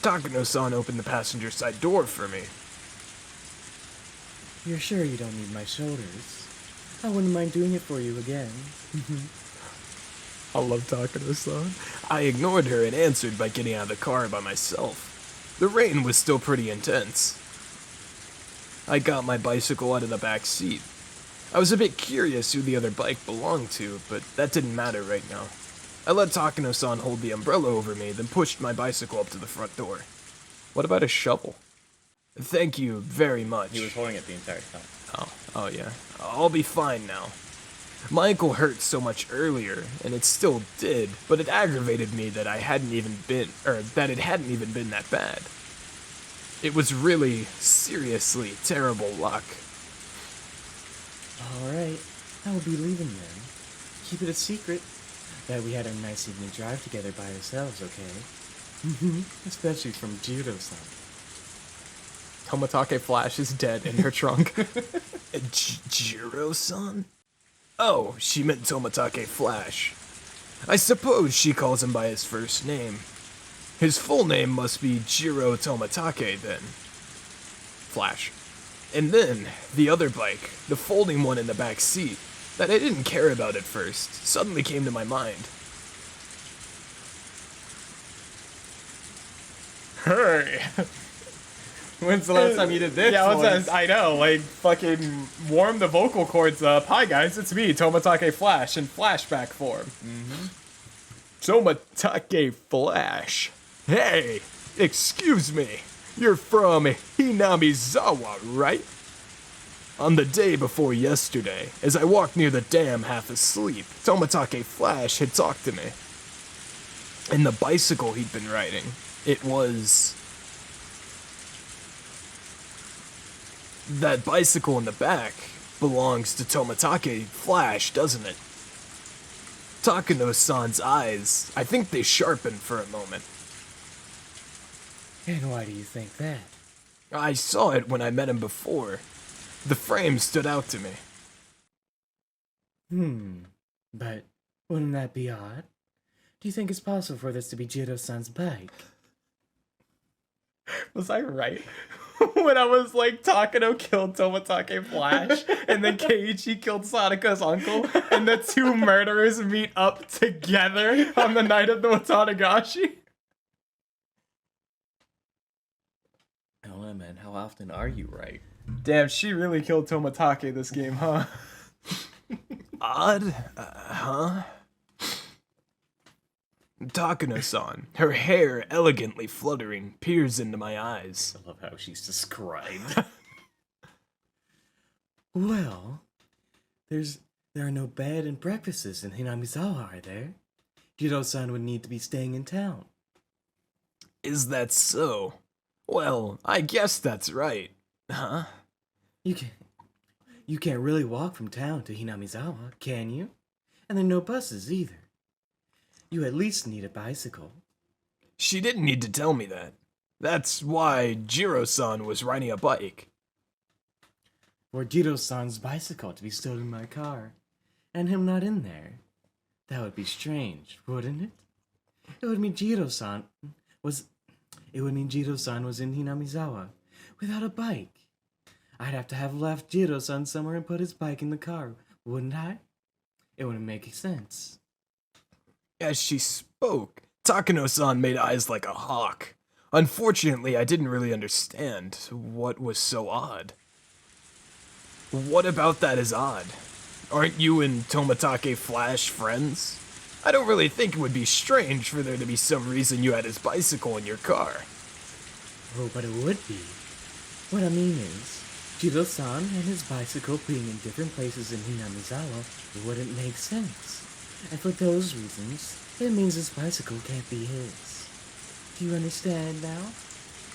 Takano-san opened the passenger side door for me.
You're sure you don't need my shoulders? I wouldn't mind doing it for you again.
I love Takano-san. I ignored her and answered by getting out of the car by myself. The rain was still pretty intense. I got my bicycle out of the back seat. I was a bit curious who the other bike belonged to, but that didn't matter right now. I let Takano-san hold the umbrella over me, then pushed my bicycle up to the front door.
What about a shovel?
Thank you very much.
He was holding it the entire time.
Oh yeah.
I'll be fine now. My ankle hurt so much earlier, and it still did, but it aggravated me that it hadn't even been that bad. It was really, seriously terrible luck.
Alright, I will be leaving then. Keep it a secret that we had a nice evening drive together by ourselves, okay? Especially from Jiro-san.
Tomatake Flash is dead in her trunk.
Jiro-san? Oh, she meant Tomatake Flash. I suppose she calls him by his first name. His full name must be Jiro Tomatake, then.
Flash.
And then, the other bike, the folding one in the back seat, that I didn't care about at first, suddenly came to my mind.
Hey!
When's the last time you did this?
Yeah,
once?
I know, like, fucking warm the vocal cords up. Hi guys, it's me, Tomatake Flash, in flashback form. Tomatake Flash. Hey, excuse me. You're from Hinamizawa, right? On the day before yesterday, as I walked near the dam half asleep, Tomatake Flash had talked to me. And the bicycle he'd been riding, it was... that bicycle in the back,
belongs to Tomatake Flash, doesn't it? Takano-san's eyes, I think they sharpened for a moment.
And why do you think that?
I saw it when I met him before. The frame stood out to me.
But wouldn't that be odd? Do you think it's possible for this to be Jiro-san's bike?
Was I right? When I was like, Takano killed Tomatake Flash, and then Keiichi killed Sadaka's uncle, and the two murderers meet up together on the night of the Watanagashi?
Oh, man, how often are you right?
Damn, she really killed Tomatake this game, huh?
Odd? Huh? Takano-san, her hair elegantly fluttering, peers into my eyes.
I love how she's described. Well, there are no bed and breakfasts in Hinamizawa, are there? Jiro-san would need to be staying in town.
Is that so? Well, I guess that's right. Huh?
You can't really walk from town to Hinamizawa, can you? And there are no buses either. You at least need a bicycle.
She didn't need to tell me that. That's why Jiro-san was riding a bike.
For Jiro-san's bicycle to be stored in my car, and him not in there. That would be strange, wouldn't it? It would mean Jiro-san was in Hinamizawa without a bike. I'd have to have left Jiro-san somewhere and put his bike in the car, wouldn't I? It wouldn't make sense.
As she spoke, Takano-san made eyes like a hawk. Unfortunately, I didn't really understand what was so odd. What about that is odd? Aren't you and Tomatake Flash friends? I don't really think it would be strange for there to be some reason you had his bicycle in your car.
Oh, but it would be. What I mean is, Jiro-san and his bicycle being in different places in Hinamizawa wouldn't make sense. And for those reasons, it means his bicycle can't be his. Do you understand now?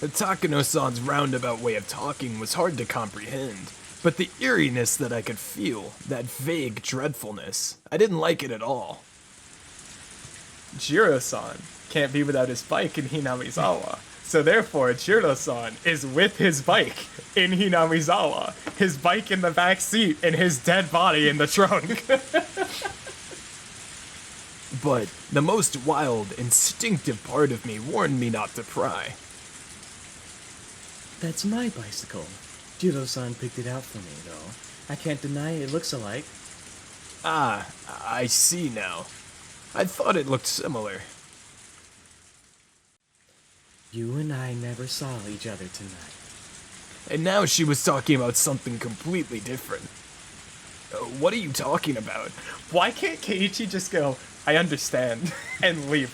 Takano-san's roundabout way of talking was hard to comprehend, but the eeriness that I could feel, that vague dreadfulness, I didn't like it at all.
Jiro-san can't be without his bike in Hinamizawa. So therefore, Jiro-san is with his bike in Hinamizawa. His bike in the back seat and his dead body in the trunk.
But the most wild, instinctive part of me warned me not to pry.
That's my bicycle. Jiro-san picked it out for me, though. I can't deny it looks alike.
Ah, I see now. I thought it looked similar.
You and I never saw each other tonight.
And now she was talking about something completely different. What are you talking about?
Why can't Keiichi just go, I understand, and leave?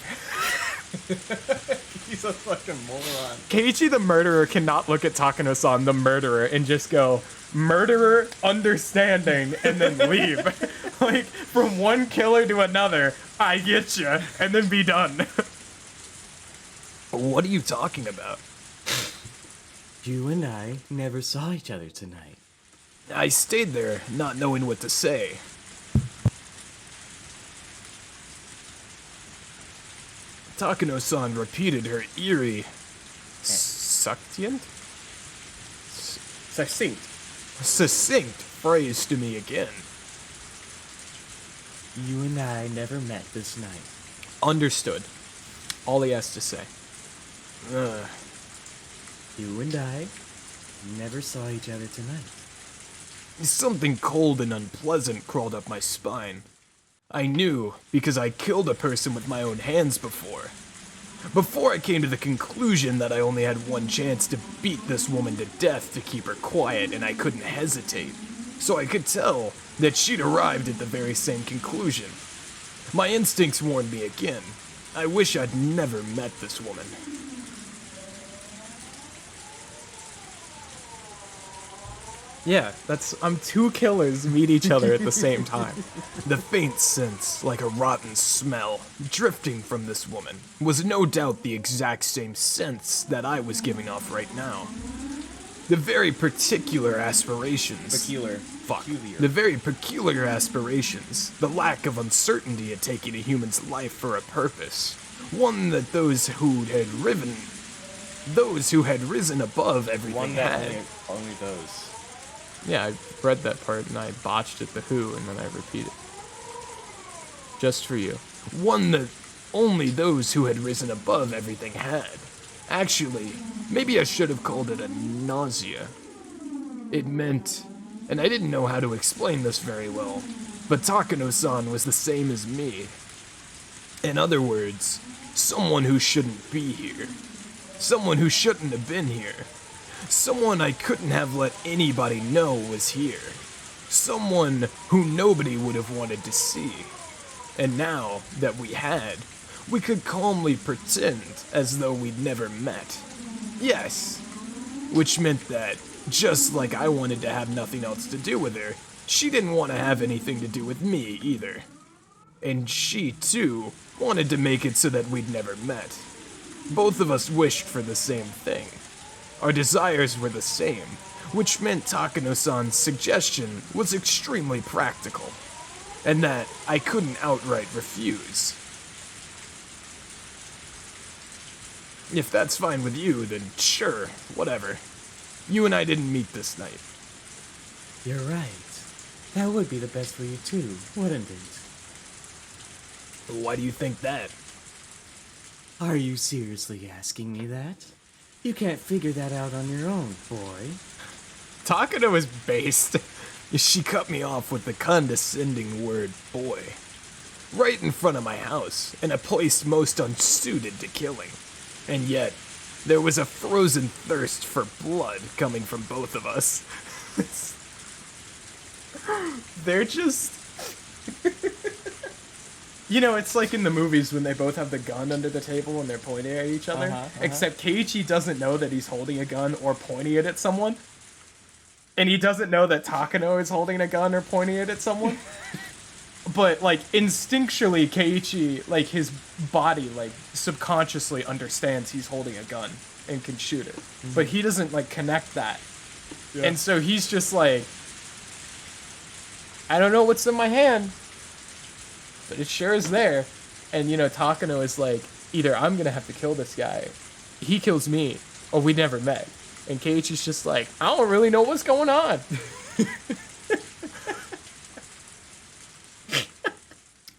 He's a fucking moron.
Keiichi the murderer cannot look at Takano-san the murderer and just go, murderer, understanding, and then leave. Like, from one killer to another, I get you, and then be done.
What are you talking about?
You and I never saw each other tonight.
I stayed there, not knowing what to say. Takano-san repeated her eerie, succinct phrase to me again.
You and I never met this night.
Understood. All he has to say.
You and I never saw each other tonight.
Something cold and unpleasant crawled up my spine. I knew because I killed a person with my own hands before. Before I came to the conclusion that I only had one chance to beat this woman to death to keep her quiet and I couldn't hesitate. So I could tell that she'd arrived at the very same conclusion. My instincts warned me again. I wish I'd never met this woman.
Yeah, two killers meet each other at the same time.
The faint sense, like a rotten smell, drifting from this woman, was no doubt the exact same sense that I was giving off right now. The very particular aspirations.
Peculiar.
Fuck.
Peculiar.
The very peculiar aspirations, the lack of uncertainty at taking a human's life for a purpose, one that those who had risen above everything
One that
had.
only those.
Yeah, I read that part and I botched it, the who, and then I repeat it. Just for you.
One that only those who had risen above everything had. Actually, maybe I should have called it a nausea. It meant, and I didn't know how to explain this very well, but Takano-san was the same as me. In other words, someone who shouldn't be here. Someone who shouldn't have been here. Someone I couldn't have let anybody know was here. Someone who nobody would have wanted to see. And now that we had, we could calmly pretend as though we'd never met. Yes. Which meant that, just like I wanted to have nothing else to do with her, she didn't want to have anything to do with me either. And she, too, wanted to make it so that we'd never met. Both of us wished for the same thing. Our desires were the same, which meant Takano-san's suggestion was extremely practical, and that I couldn't outright refuse. If that's fine with you, then sure, whatever. You and I didn't meet this night.
You're right. That would be the best for you too, wouldn't it?
Why do you think that?
Are you seriously asking me that? You can't figure that out on your own, boy.
Takano is based. She cut me off with the condescending word boy. Right in front of my house, in a place most unsuited to killing. And yet, there was a frozen thirst for blood coming from both of us.
They're just... You know, it's like in the movies when they both have the gun under the table and they're pointing at each other. Except Keiichi doesn't know that he's holding a gun or pointing it at someone. And he doesn't know that Takano is holding a gun or pointing it at someone. But, like, instinctually, Keiichi, like, his body, like, subconsciously understands he's holding a gun and can shoot it. But he doesn't, like, connect that. Yeah. And so he's just like, I don't know what's in my hand, but it sure is there. And, you know, Takano is like, either I'm gonna have to kill this guy, he kills me, or we never met. And Keiichi's just like, I don't really know what's going on.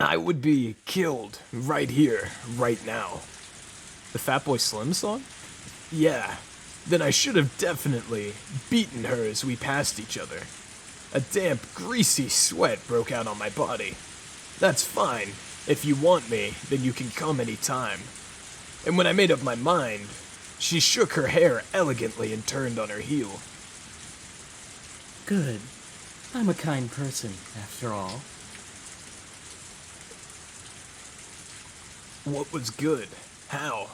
I would be killed right here, right now.
The Fatboy Slim song?
Yeah, then I should have definitely beaten her as we passed each other. A damp, greasy sweat broke out on my body. That's fine. If you want me, then you can come any time. And when I made up my mind, she shook her hair elegantly and turned on her heel.
Good. I'm a kind person, after all.
What was good? How?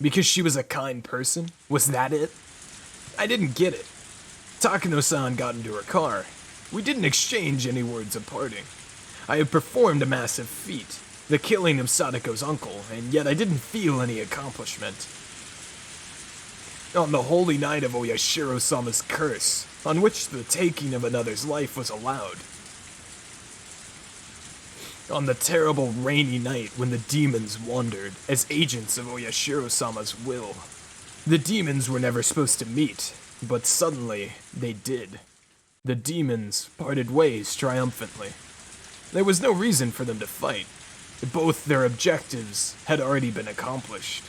Because she was a kind person? Was that it? I didn't get it. Takano-san got into her car. We didn't exchange any words of parting. I had performed a massive feat, the killing of Sadako's uncle, and yet I didn't feel any accomplishment. On the holy night of Oyashiro-sama's curse, on which the taking of another's life was allowed. On the terrible rainy night when the demons wandered as agents of Oyashiro-sama's will. The demons were never supposed to meet, but suddenly they did. The demons parted ways triumphantly. There was no reason for them to fight. Both their objectives had already been accomplished.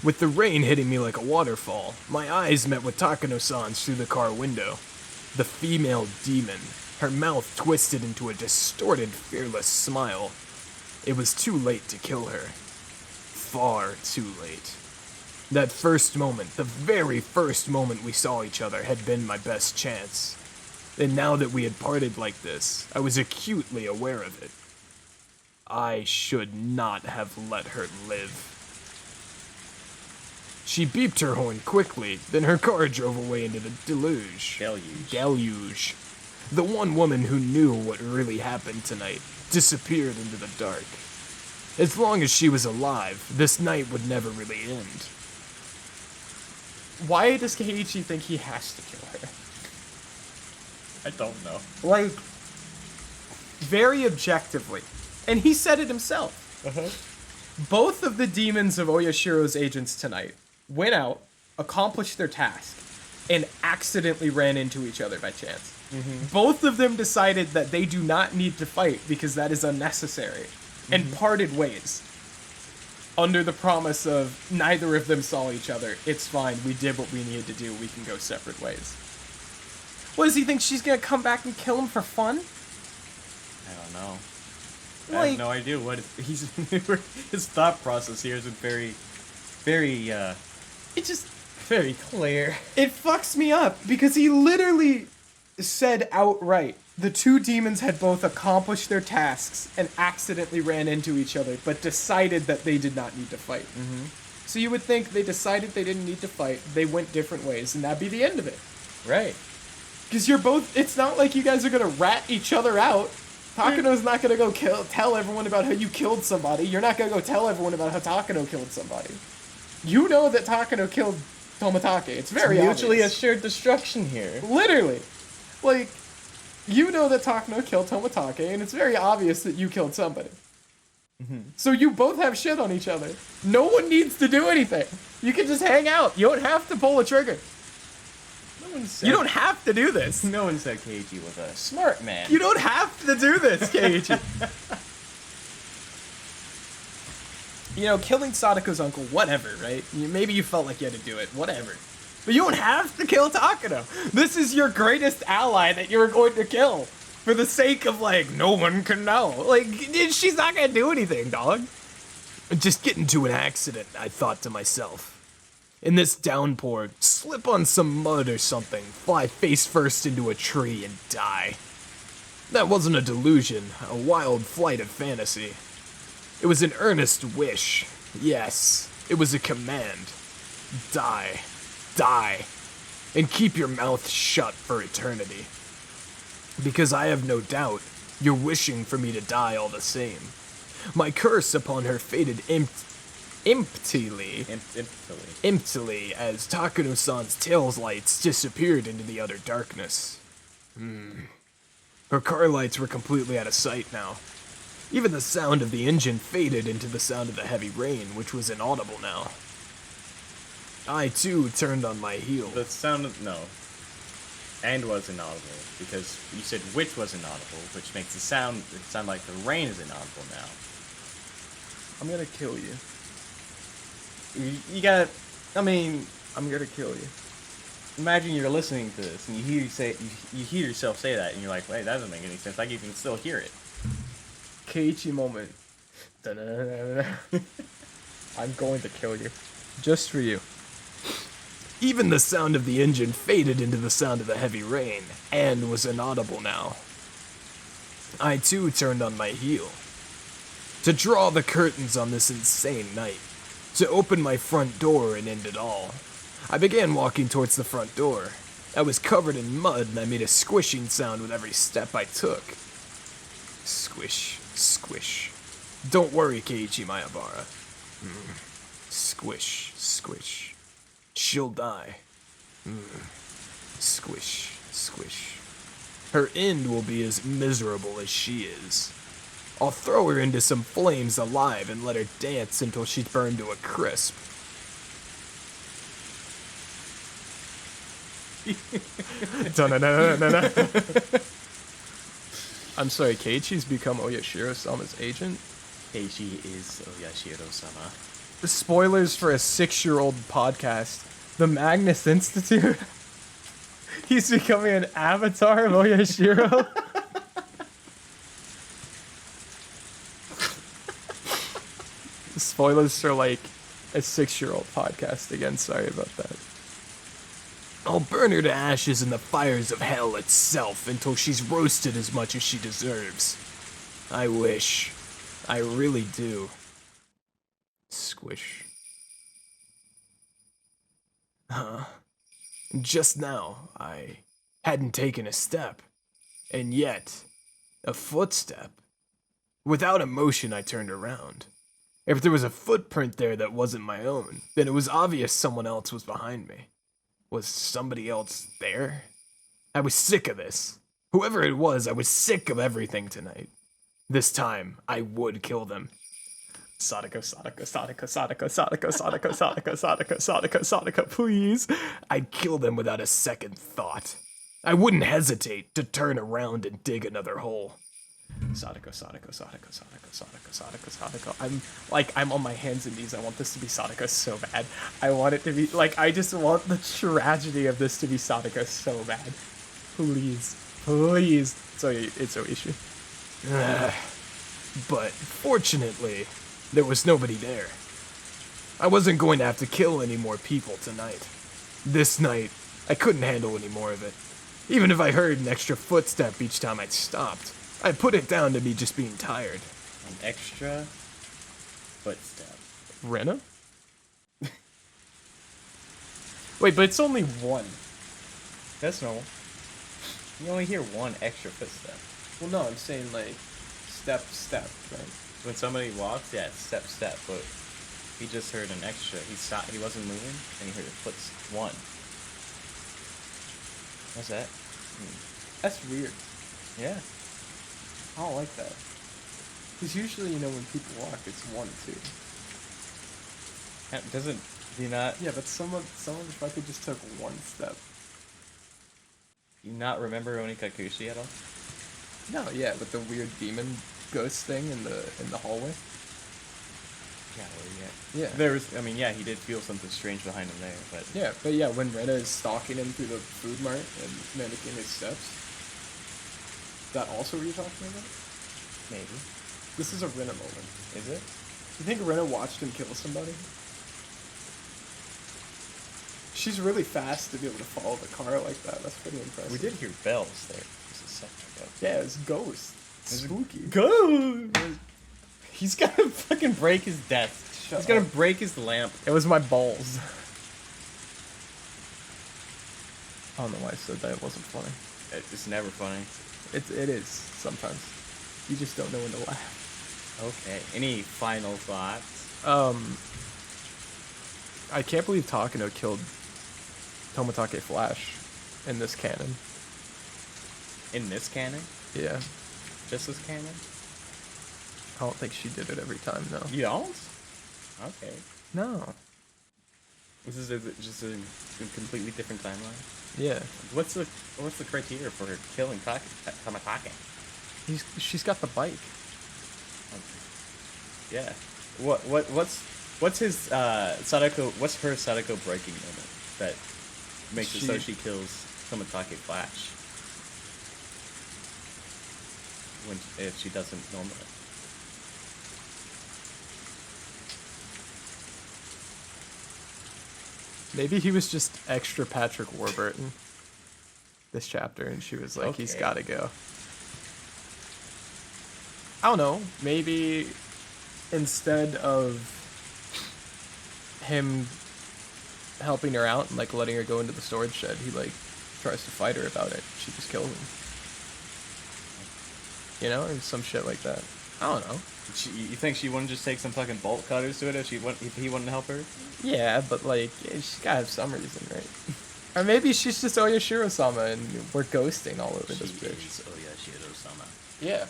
With the rain hitting me like a waterfall, my eyes met with Takano-san's through the car window. The female demon, her mouth twisted into a distorted, fearless smile. It was too late to kill her. Far too late. That first moment, the very first moment we saw each other, had been my best chance. And now that we had parted like this, I was acutely aware of it. I should not have let her live. She beeped her horn quickly, then her car drove away into the deluge. Deluge. The one woman who knew what really happened tonight disappeared into the dark. As long as she was alive, this night would never really end.
why does Keiichi think he has to kill her?
I don't know.
Like, very objectively. And he said it himself.
Uh-huh.
Both of the demons of Oyashiro's agents tonight went out, accomplished their task, and accidentally ran into each other by chance. Both of them decided that they do not need to fight because that is unnecessary, and parted ways. Under the promise of neither of them saw each other. It's fine, we did what we needed to do, we can go separate ways. What does he think, she's gonna come back and kill him for fun?
I don't know. I
Like,
have no idea what he's. His thought process here isn't very,
it just,
very clear.
it fucks me up because he literally said outright the two demons had both accomplished their tasks and accidentally ran into each other, but decided that they did not need to fight. So you would think they decided they didn't need to fight, they went different ways, and that'd be the end of it.
Right.
Because you're both, it's not like you guys are gonna rat each other out. Takano's not gonna go tell everyone about how you killed somebody. You're not gonna go tell everyone about how Takano killed somebody. You know that Takano killed Tomatake. It's very
Mutually
obvious.
assured destruction here.
Literally. Like, you know that Takano killed Tomatake, and it's very obvious that you killed somebody. So you both have shit on each other. No one needs to do anything. You can just hang out. You don't have to pull a trigger.
No one said.
You don't have to do this.
No one said Keiichi was a smart man.
You don't have to do this, Keiichi. You know, killing Sadako's uncle, whatever, right? Maybe you felt like you had to do it, whatever. But you don't have to kill Takano. This is your greatest ally that you're going to kill. For the sake of, like, no one can know. Like, she's not gonna do anything, dog.
Just get into an accident, I thought to myself. In this downpour, slip on some mud or something, fly face first into a tree and die. That wasn't a delusion, a wild flight of fantasy. It was an earnest wish. Yes, it was a command. Die. Die. And keep your mouth shut for eternity. Because I have no doubt, you're wishing for me to die all the same. My curse upon her faded emptily as Takano-san's tail's lights disappeared into the utter darkness. Her car lights were completely out of sight now. Even the sound of the engine faded into the sound of the heavy rain, which was inaudible now. I too turned on my heel.
The sound of no. And was inaudible, because you said which was inaudible, which makes it sound like the rain is inaudible now.
I'm gonna kill you.
You gotta, I mean,
I'm gonna kill you.
imagine you're listening to this and you hear yourself say that, and you're like, wait, that doesn't make any sense. Like you can still hear it.
Keiichi moment. I'm going to kill you. Just for you.
Even the sound of the engine faded into the sound of the heavy rain, and was inaudible now. I too turned on my heel. To draw the curtains on this insane night. To open my front door and end it all. I began walking towards the front door. I was covered in mud and I made a squishing sound with every step I took. Squish, squish. Don't worry, Keiichi Mayabara. Squish, squish. She'll die. Squish, squish. Her end will be as miserable as she is. I'll throw her into some flames alive and let her dance until she's burned to a crisp.
Da-na-na-na-na-na. I'm sorry, Keiichi's become Oyashiro-sama's agent?
Keiichi is Oyashiro-sama.
Spoilers for a 6-year-old podcast. The Magnus Institute. He's becoming an avatar of Oyashiro. Spoilers for like a 6-year-old podcast again. Sorry about that.
I'll burn her to ashes in the fires of hell itself until she's roasted as much as she deserves. I wish. I really do. Squish. Just now, I hadn't taken a step. And yet, a footstep. Without emotion, I turned around. If there was a footprint there that wasn't my own, then it was obvious someone else was behind me. Was somebody else there? I was sick of this. Whoever it was, I was sick of everything tonight. This time, I would kill them. Sadako, please. I'd kill them without a second thought. I wouldn't hesitate to turn around and dig another hole.
Sadako. I'm on my hands and knees. I want this to be Sadako so bad. I want it to be, like, I just want the tragedy of this to be Sadako so bad. Please. So it's Oishi.
But fortunately, there was nobody there. I wasn't going to have to kill any more people tonight. This night, I couldn't handle any more of it. Even if I heard an extra footstep each time I stopped, I put it down to me just being tired.
An extra footstep.
Rena? Wait, but it's only one.
That's normal. You only hear one extra footstep.
Well, no, I'm saying, like, step, right?
When somebody walks, yeah, it's step, step, but he just heard an extra. He stopped, he wasn't moving, and he heard a one. What's that?
That's weird.
Yeah.
I don't like that. Because usually, when people walk, it's 1, 2.
Doesn't, do you not,
Yeah, but some of the fucking just took 1 step.
you not remember Onikakushi at all?
No, yeah, but the weird demon ghost thing in the hallway.
Yeah,
Yeah.
yeah, he did feel something strange behind him there, but...
Yeah, when Rena is stalking him through the food mart and mimicking his steps. That also what you're talking about?
Maybe.
This is a Rena moment.
Is it?
You think Rena watched him kill somebody? She's really fast to be able to follow the car like that. That's pretty impressive.
We did hear bells there just a second ago.
Yeah, it's Ghost. Spooky.
Go! He's gonna fucking break his desk. He's gonna break his lamp.
It was my balls. I don't know why I said that. It wasn't funny.
It's never funny.
It is sometimes. You just don't know when to laugh.
Okay. Any final thoughts?
I can't believe Takano killed Toмотake Flash in this canon.
In this canon?
Yeah.
Just this canon?
I don't think she did it every time, no.
You don't? Okay.
No.
This is just a completely different timeline.
Yeah.
What's the criteria for her killing Toмотake?
She's got the bike.
Yeah. What's his Sadako? What's her Sadako breaking moment that makes it so she kills Toмотake Flash if she doesn't normally?
Maybe he was just extra Patrick Warburton this chapter, and she was like, he's gotta go. I don't know. Maybe instead of him helping her out and like letting her go into the storage shed, he like tries to fight her about it. She just kills him. Or some shit like that. I don't know.
You think she wouldn't just take some fucking bolt cutters to it if he wouldn't help her?
Yeah, but like she's gotta have some reason, right? Or maybe she's just Oyashiro-sama and we're ghosting all over this bitch.
Oyashiro-sama.
Yeah.